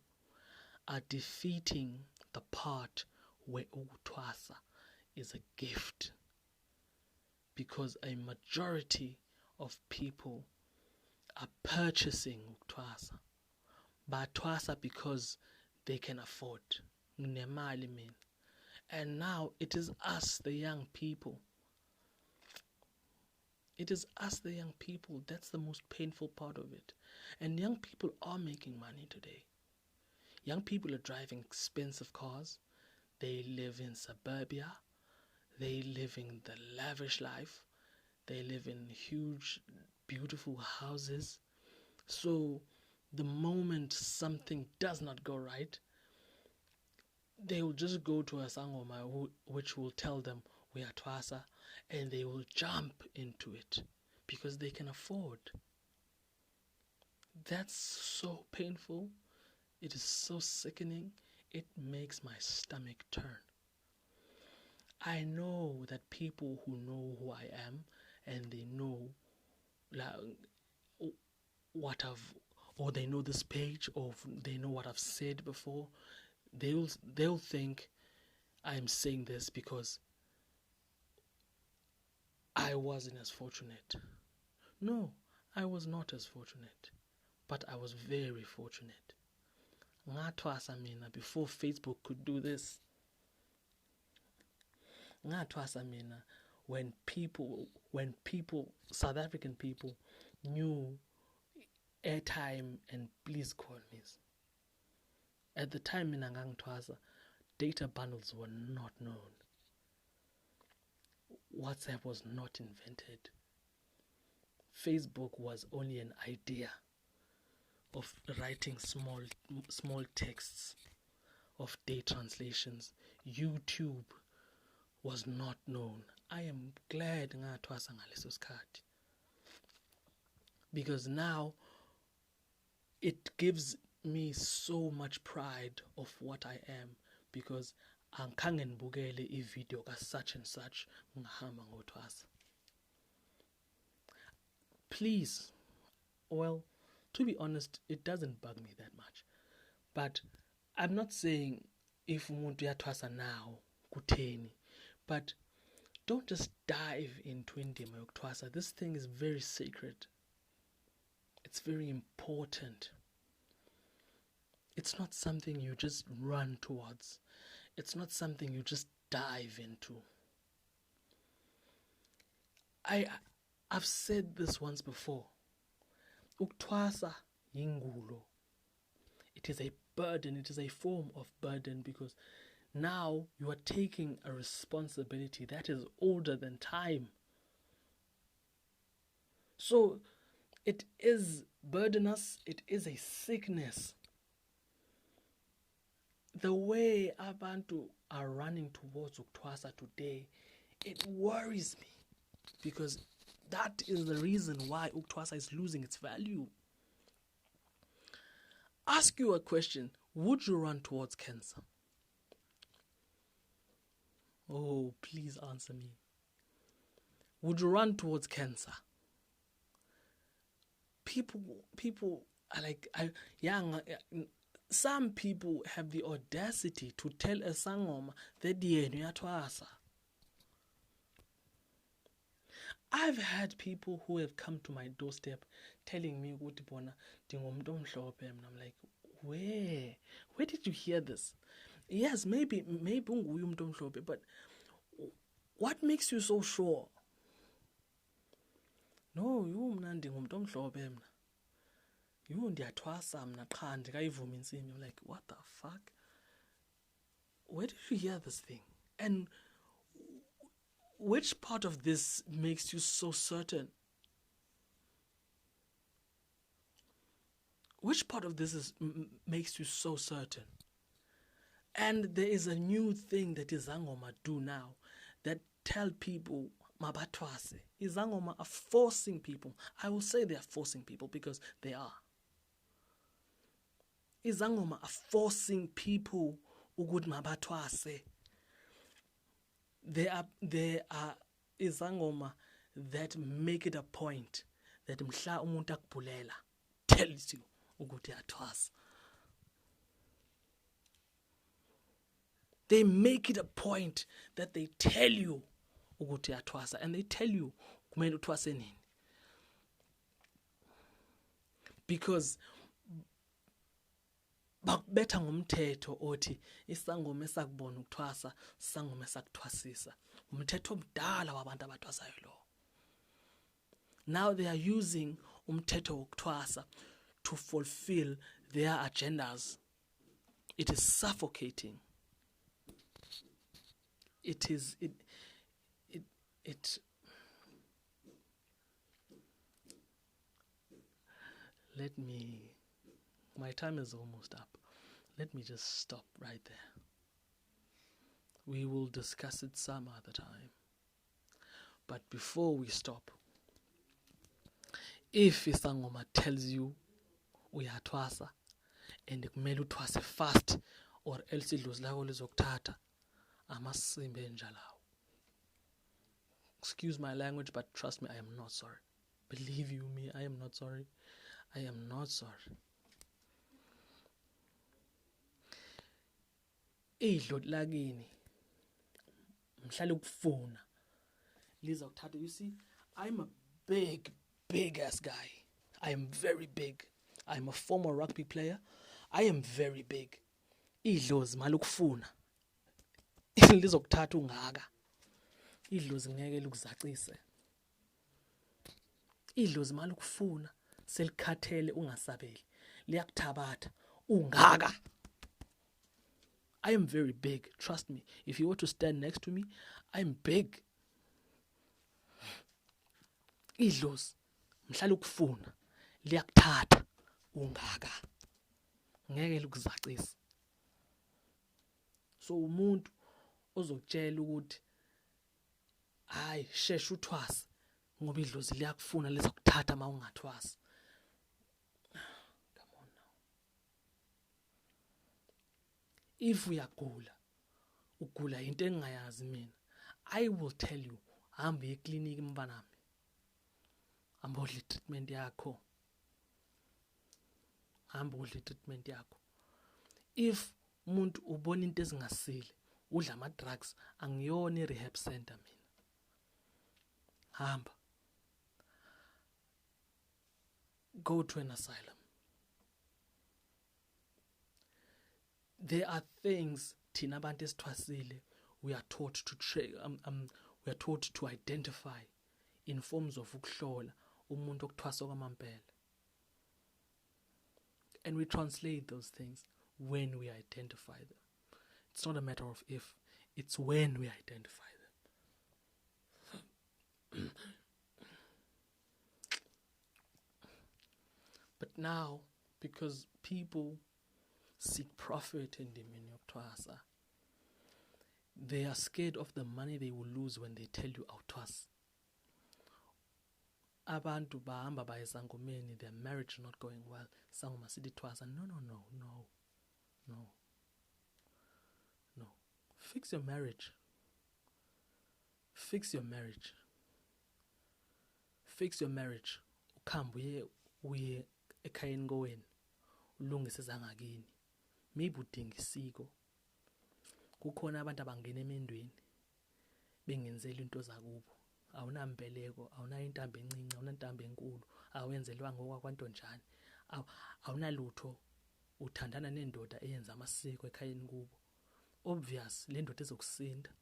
are defeating the part where ukutwasa is a gift, because a majority of people are purchasing ukutwasa. Bathwasa because they can afford. Nemali mina. And now it is us, the young people. It is us, the young people. That's the most painful part of it. And young people are making money today. Young people are driving expensive cars. They live in suburbia. They live in the lavish life. They live in huge, beautiful houses. So the moment something does not go right, they will just go to a sangoma which will tell them we are twasa, and they will jump into it because they can afford. That's so painful. It is so sickening. It makes my stomach turn. I know that people who know who I am and they know what or they know this page, or they know what I've said before, they'll think I'm saying this because I wasn't as fortunate. No, I was not as fortunate, but I was very fortunate. Ngathwasa mina before Facebook could do this. Ngathwasa mina when people, South African people, knew airtime and please call me. At the time mina ngangithwasa, data bundles were not known. WhatsApp was not invented. Facebook was only an idea of writing small texts, of day translations. YouTube was not known. I am glad ngathwasa ngaleso sikhathi, because now it gives me so much pride of what I am, because angikhange ngibukele ivideo ka such and such ngihamba ngothwasa. Please, well, to be honest, it doesn't bug me that much. But I'm not saying if umuntu uyathwasa now kutheni, but don't just dive into indima yokuthwasa. This thing is very sacred. It's very important. It's not something you just run towards. It's not something you just dive into. I've said this once before. Ukutwasa yingulo. It is a burden. It is a form of burden because now you are taking a responsibility that is older than time. So it is burdenous. It is a sickness. The way abantu are running towards ukutwasa today, it worries me because that is the reason why ukutwasa is losing its value. Ask you a question. Would you run towards cancer? Oh, please answer me. Would you run towards cancer? People are like, some people have the audacity to tell a sangoma that uyatwasa. I've had people who have come to my doorstep telling me ukuthi bona ndingumuntu omhlophe, and I'm like, where did you hear this? Yes, maybe unguye umuntu omhlophe, but what makes you so sure? No, mna ndingumuntu omhlophe mna. Ndiyathwasa mna qha ndikayivuma insimbi. I'm like, what the fuck? Where did you hear this thing? And which part of this makes you so certain? Which part of this makes you so certain? And there is a new thing that izangoma do now that tell people mabathwase. Izangoma are forcing people. I will say they are forcing people because they are. Izangoma are forcing people ukuthi mabathwase. There are izangoma that make it a point that mhla umuntu akubhulela tells you ukuthi yathwasa. They make it a point that they tell you ukuthi yathwasa, and they tell you kumele uthwase nini. Because bakubetha ngomthetho othi isangoma esakubona ukuthwasa sangoma esakuthwasisa. Umthetho omdala wabantu abathwasayo lo. Now they are using umthetho wokuthwasa to fulfill their agendas. It is suffocating. My time is almost up. Let me just stop right there. We will discuss it some other time. But before we stop, if isangoma tells you uyathwasa and kumele uthwase fast or else idlozi lakho lizokuthatha, amasimbe njalawo. Excuse my language, but trust me, I am not sorry. Believe you me, I am not sorry. I am not sorry. Idloti lakini mhlale ukufuna liza kuthatha. You see, I'm a big ass guy. I am very big. I'm a former rugby player. I am very big. Idlozi mali ukufuna lizokuthatha ungaka. Idlozi ngeke likuzacise. Idlozi mali ukufuna selikhathele ungasabeli liyakuthabatha ungaka. I am very big, trust me. If you were to stand next to me, I'm big. Idlozi mhlala ukufuna liyakuthatha ungaka. Ngeke likuzacisa. So umuntu ozokutshela ukuthi hayi shesha uthwasa ngoba idlozi liyakufuna lizokuthatha mawungathwasa. Come on now. If uyagula into engayazi mina, I will tell you, hamba eklinika mbanami. Hamba udle treatment yakho. Hamba udle treatment yakho. If umuntu ubona into ezingasile, udla ama drugs, angiyona i-rehab center mina. Hamba. Go to an asylum. There are things thina abantu esithwasile we are taught to identify in forms of ukuhlola umuntu okuthwasa kwamampela. And we translate those things when we identify them. It's not a matter of if, it's when we identify them. But now, because people seek profit in the ukutwasa, they are scared of the money they will lose when they tell you awuthwasi. Abantu bahamba baya esangomeni, their marriage not going well. Sangoma sithi thwasa. No. Fix your marriage. Fix your marriage. Fix your marriage. Ukhambe uye ekhayeni kowenu. Ulungise zangakini. Maybe udinga isiko. Kukhona abantu abangena emendweni bengenzela into zakubo. Awunambeleko, awunayo intambo encinci, awunantambo enkulu, awenzelwa ngokwakwantonjani. Awunalutho, uthandana nendoda eyenza amasiko ekhayeni kubo. Obvious, le ndoda ezokusinda.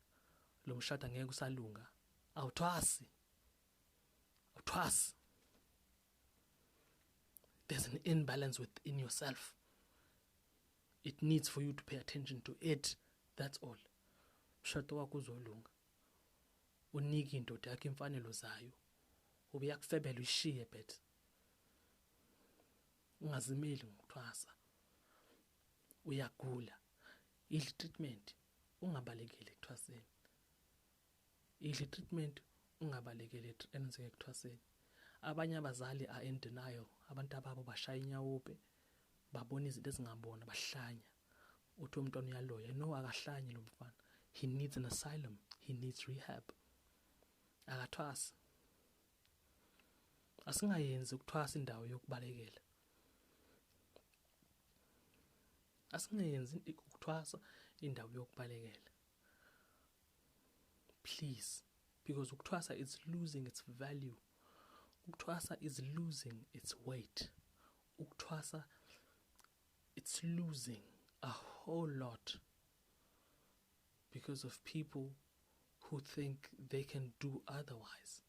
Lo mshado ngeke usalunga. Awuthwasi. There's an imbalance within yourself. It needs for you to pay attention to it. That's all. Mshado wakho uzolunga. Unike indoda yakho imfanelo zayo. Ubuyakufebela ushiye bet. Ungazimeli ngokuthwasa. Uyagula. Idli treatment. Ungabalekeli ekuthwaseni. Idli treatment. Ungabalekeli ekuthwaseni. Abanye abazali are in denial. Abantu ababo bashaya inyawupe. Babona izinto ezingabona bahlanya. Uthi umntwana uyaloya. No, akahlanyi lo mfana. He needs an asylum. He needs rehab. Akathwasa. Asingayenzi ukuthwasa indawo yokubalekela. Asingayenzi ukuthwasa indawo yokubalekela. Please, because ukuthwasa is losing its value. Ukuthwasa is losing its weight. Ukuthwasa, it's losing a whole lot because of people who think they can do otherwise.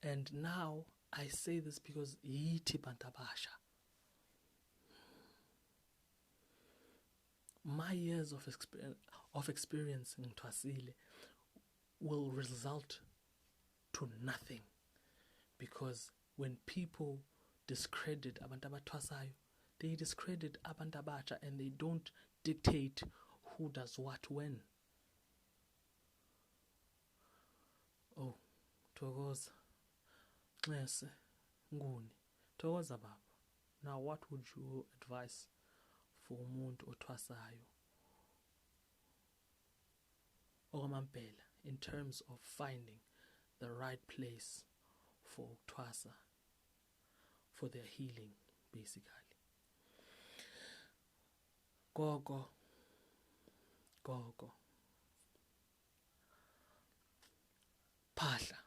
And now I say this because yithi bantabasha. My years of experience in Twasile will result to nothing, because when people discredit abantu abathwasayo, they discredit abantu abatsha and they don't dictate who does what when. Oh, Thokoza, Nxese, Nguni, Thokoza baba. Now what would you advise for umuntu othwasayo okwamampela in terms of finding the right place for ukuthwasa, for their healing basically? Gogo, phahla.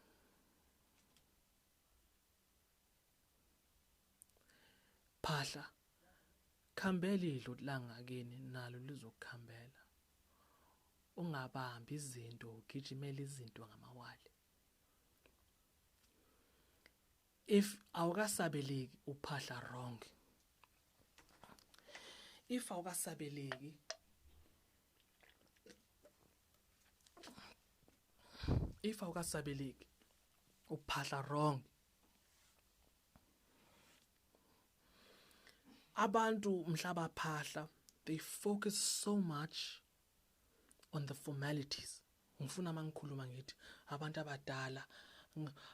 Phahla, khambela idlu langakini nalo lizokukhambela. Ungabambi izinto, ugijimela izinto ngamawali. If awukasabeleki uphahla wrong. If awukasabeleki uphahla wrong. Abantu mhlaba phahla, they focus so much on the formalities. Ngifuna mangikhuluma ngithi abantu abadala,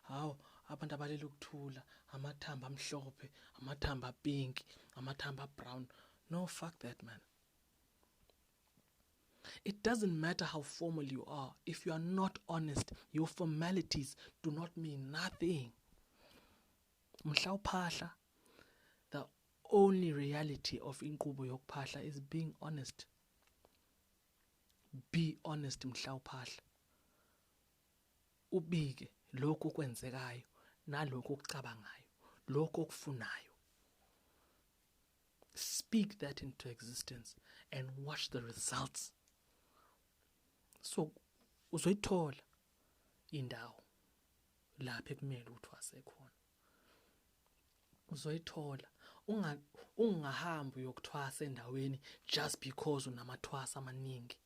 hawo abantu abalela ukuthula, amathamba amhlophe, amathamba pink, amathamba brown. No, fuck that, man. It doesn't matter how formal you are. If you are not honest, your formalities do not mean nothing. Mhla uphahla, the only reality of inqubo yokuphahla is being honest. Be honest mhla uphahla. Ubike lokho kwenzekayo nalokho okucabangayo, lokho okufunayo. Speak that into existence and watch the results. So uzoyithola indawo lapha ekumele uthwase khona. Uzoyithola. Ungahambi uyokuthwasa endaweni just because unamathwasa amaningi.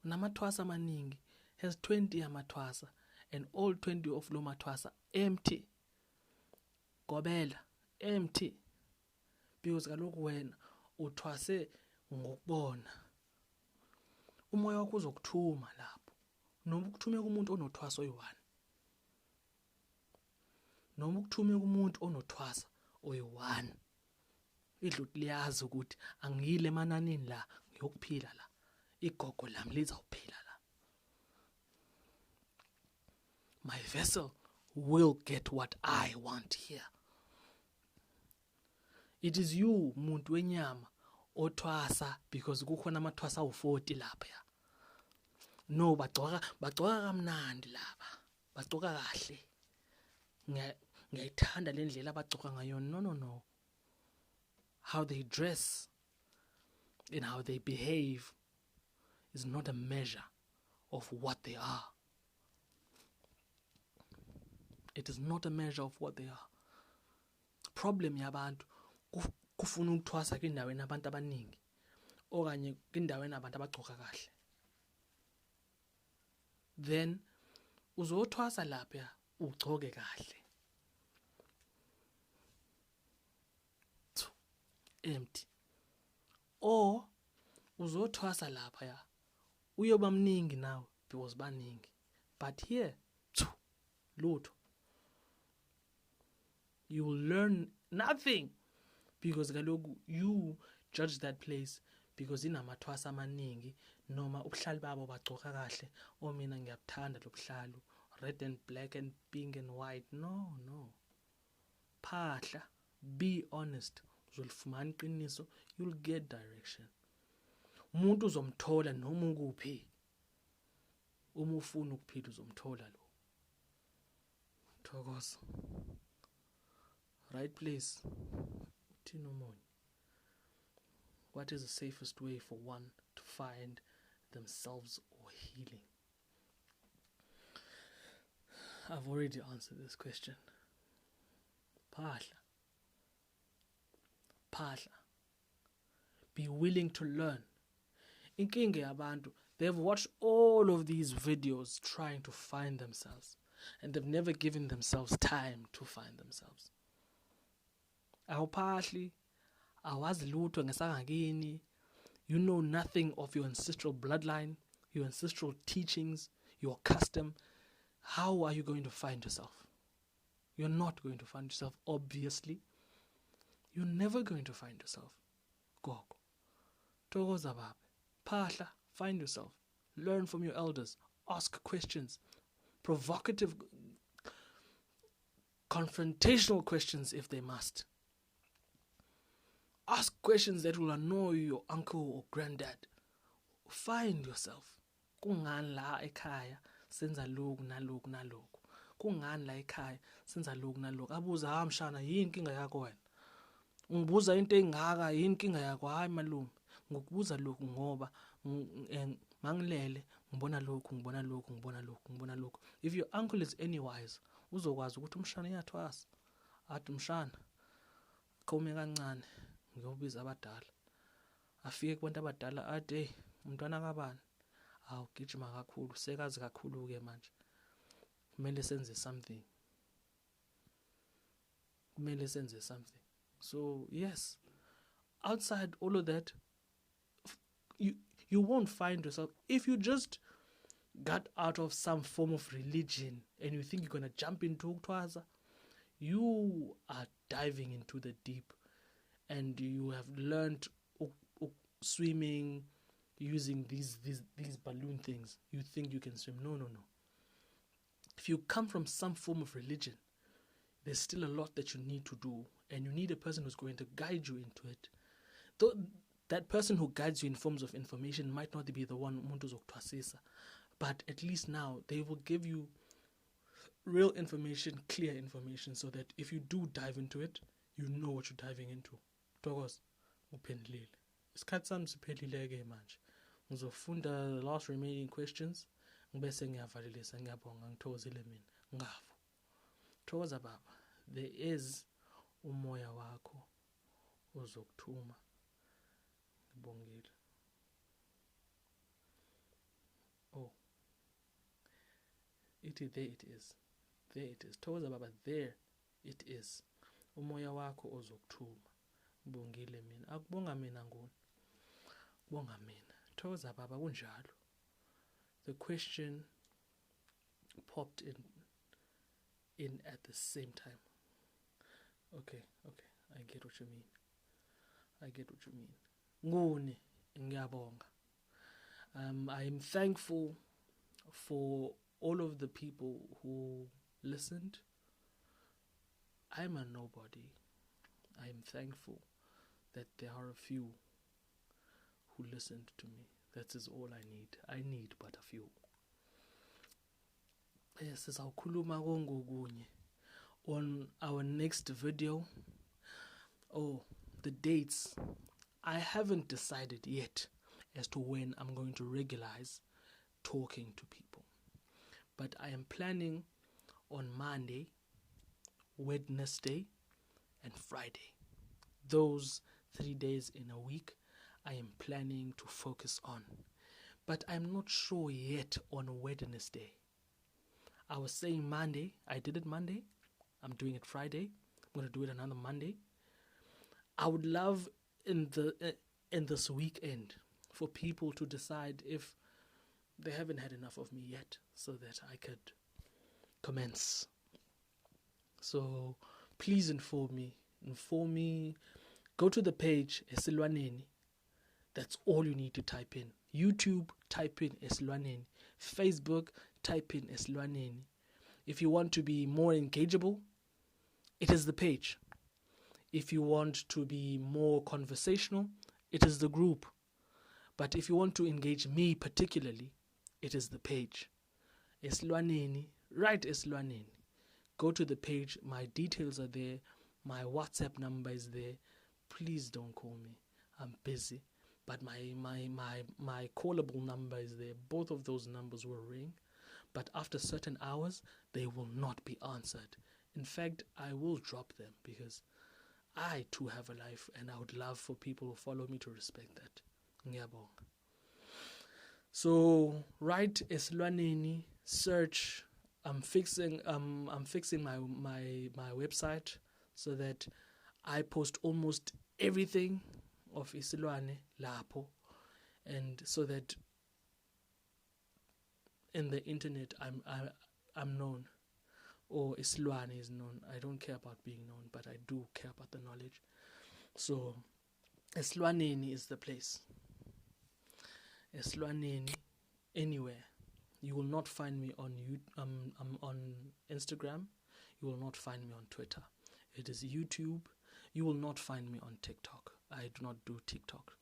Unamathwasa amaningi, has 20 amathwasa, and all 20 of lo mathwasa empty. Gobela, empty. Because kaloku wena uthwase ngokubona. Umoya wakho uzokuthuma lapho. Noma ukuthume kumuntu onothwasa oyi-1. Noma ukuthume kumuntu onothwasa oyi-1. Idluti liyazi ukuthi angiyile emananini la ngiyokuphila la. Igogo lami lizawuphila la. My vessel will get what I want here. It is you, muntu wenyama, othwasa because kukhona amathwasa awu-40 lapha. No, bagcoka kamnandi laba. Bagcoka kahle. Ngiyayithanda le ndlela abagcoka ngayo. No. How they dress and how they behave is not a measure of what they are. It is not a measure of what they are. Problem yabantu kufuna ukuthwasa kwindaweni abantu abaningi okanye kwindaweni abantu abagcoka kahle. Then uzothwasa lapha ugcoke kahle. Empty. Or uzothwasa lapha uyoba mningi nawe because baningi. But here lutho. You will learn nothing because kaloku you judge that place because inamathwasa amaningi noma ubuhlali babo bagcoka kahle. O mina ngiyabuthanda lobuhlalu, red and black and pink and white. No. Phahla, be honest. Uzolifumana iqiniso, you'll get direction. Umuntu uzomthola noma ukuphi. Uma ufuna ukuphila uzomthola lo. Thokoza. Right place. Uthini umonye? What is the safest way for one to find themselves or healing? I've already answered this question. Phahla. Be willing to learn. Inkinga yabantu, they've watched all of these videos trying to find themselves, and they've never given themselves time to find themselves. Awuphahli, awazi lutho ngesangakini. You know nothing of your ancestral bloodline, your ancestral teachings, your custom. How are you going to find yourself? You're not going to find yourself, obviously. You're never going to find yourself. Gogo. Thokoza babe. Phahla, find yourself. Learn from your elders. Ask questions. Provocative, confrontational questions if they must. Ask questions that will annoy your uncle or granddad. Find yourself. Kungani la ekhaya senza lokhu nalokhu nalokhu. Kungani la ekhaya senza lokhu nalokhu. Abuza mshana yini inkinga yakho wena? Ungibuza into engaka yini inkinga yakho? Hayi malume, ngokubuza lokhu ngoba mangilele ngibona lokhu. If your uncle is any wise, uzokwazi ukuthi umshana uyathwasa. Athi mshana khome kancane ngiyobiza abadala. Afike kubantu abadala athi hey umntwana kabani? Awugijima kakhulu, sekazi kakhulu ke manje. Kumele senze something. So yes, outside all of that, you won't find yourself. If you just got out of some form of religion and you think you're going to jump into ukutwasa, you are diving into the deep, and you have learned swimming using these balloon things. You think you can swim. No. If you come from some form of religion, there's still a lot that you need to do, and you need a person who's going to guide you into it. Though that person who guides you in forms of information might not be the one umuntu zokuthwasisa, but at least now they will give you real information, clear information, so that if you do dive into it, you know what you're diving into. Thokoza, uphendulile. Isikhathi sami siphelile-ke manje. Ngizofunda the last remaining questions, ngibese ngiyavalelisa. Ngiyabonga, ngithokozile mina. Ngavu. thokoza baba, there is umoya wakho ozokuthuma. Ngibongile. Oh, there it is. There it is. Thokoza baba, there it is. Umoya wakho ozokuthuma. Ngibongile mina. Akubonga mina ngoni. Bonga mina. Thokoza baba kunjalo. The question popped in at the same time. Okay. I get what you mean. Ngone, ngiyabonga. I am thankful for all of the people who listened. I'm a nobody. I am thankful that there are a few who listened to me. That is all I need. I need but a few. Yes, sizawukhuluma kongokunye on our next video. Oh, the dates. I haven't decided yet as to when I'm going to regularize talking to people. But I am planning on Monday, Wednesday, and Friday. Those 3 days in a week I am planning to focus on. But I'm not sure yet on Wednesday. I was saying Monday. I did it Monday. I'm doing it Friday. I'm going to do it another Monday. I would love in this weekend for people to decide if they haven't had enough of me yet, so that I could commence. So please inform me. Go to the page Isilwane. That's all you need to type in. YouTube, type in Isilwane. Facebook, type in Isilwane. If you want to be more engageable, it is the page. If you want to be more conversational, it is the group. But if you want to engage me particularly, it is the page. Isilwane, write Isilwane. Go to the page. My details are there. My WhatsApp number is there. Please don't call me. I'm busy. But my callable number is there. Both of those numbers will ring. But after certain hours, they will not be answered. In fact, I will drop them because I too have a life, and I would love for people who follow me to respect that. Ngiyabonga. So write Isilwane, search. I'm fixing my website so that I post almost everything of Isilwane lapho, and so that in the internet I'm known, or Isilwane is known. I don't care about being known, but I do care about the knowledge. So Isilwane is the place. Isilwane anywhere. You will not find me on Instagram. You will not find me on Twitter. It is YouTube. You will not find me on TikTok. I do not do TikTok.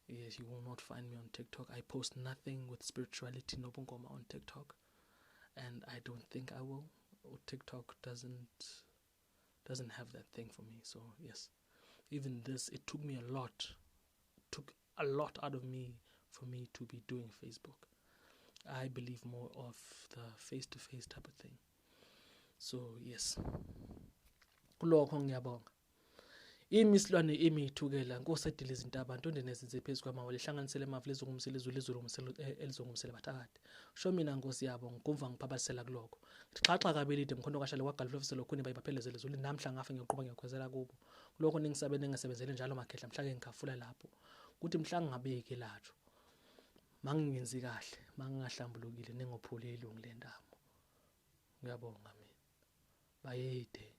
Yes, you will not find me on TikTok. I post nothing with spirituality, nobungoma on TikTok, and I don't think I will. TikTok doesn't have that thing for me. So yes, even this, it took a lot out of me for me to be doing Facebook. I believe more of the face-to-face type of thing. So yes, kulokho ngiyabonga. Imisilwane imithukela nkosedile izinto abantu ondenezinze phezulu kwamawele hlanganisele emavu lezongumsela izulu elizongumsela bathakade. Sho mina Nkosi yabo ngumva ngiphabasela kuloko. Xaxa kabelide mkhondo kashale kwagalofiselo khuni bayibaphelezele izulu namhla ngafe ngiyoqhubeka ngiyokhwezela kubo. Kuloko ningisabene ngisebenzele njalo makhehla mhla ke ngikhafula lapho. Kuthi mhla ngingabeki latho. Mangingenzi kahle, mangingahlambulukile ningophule ilungu lendamo. Ngiyabonga mina. Bayede.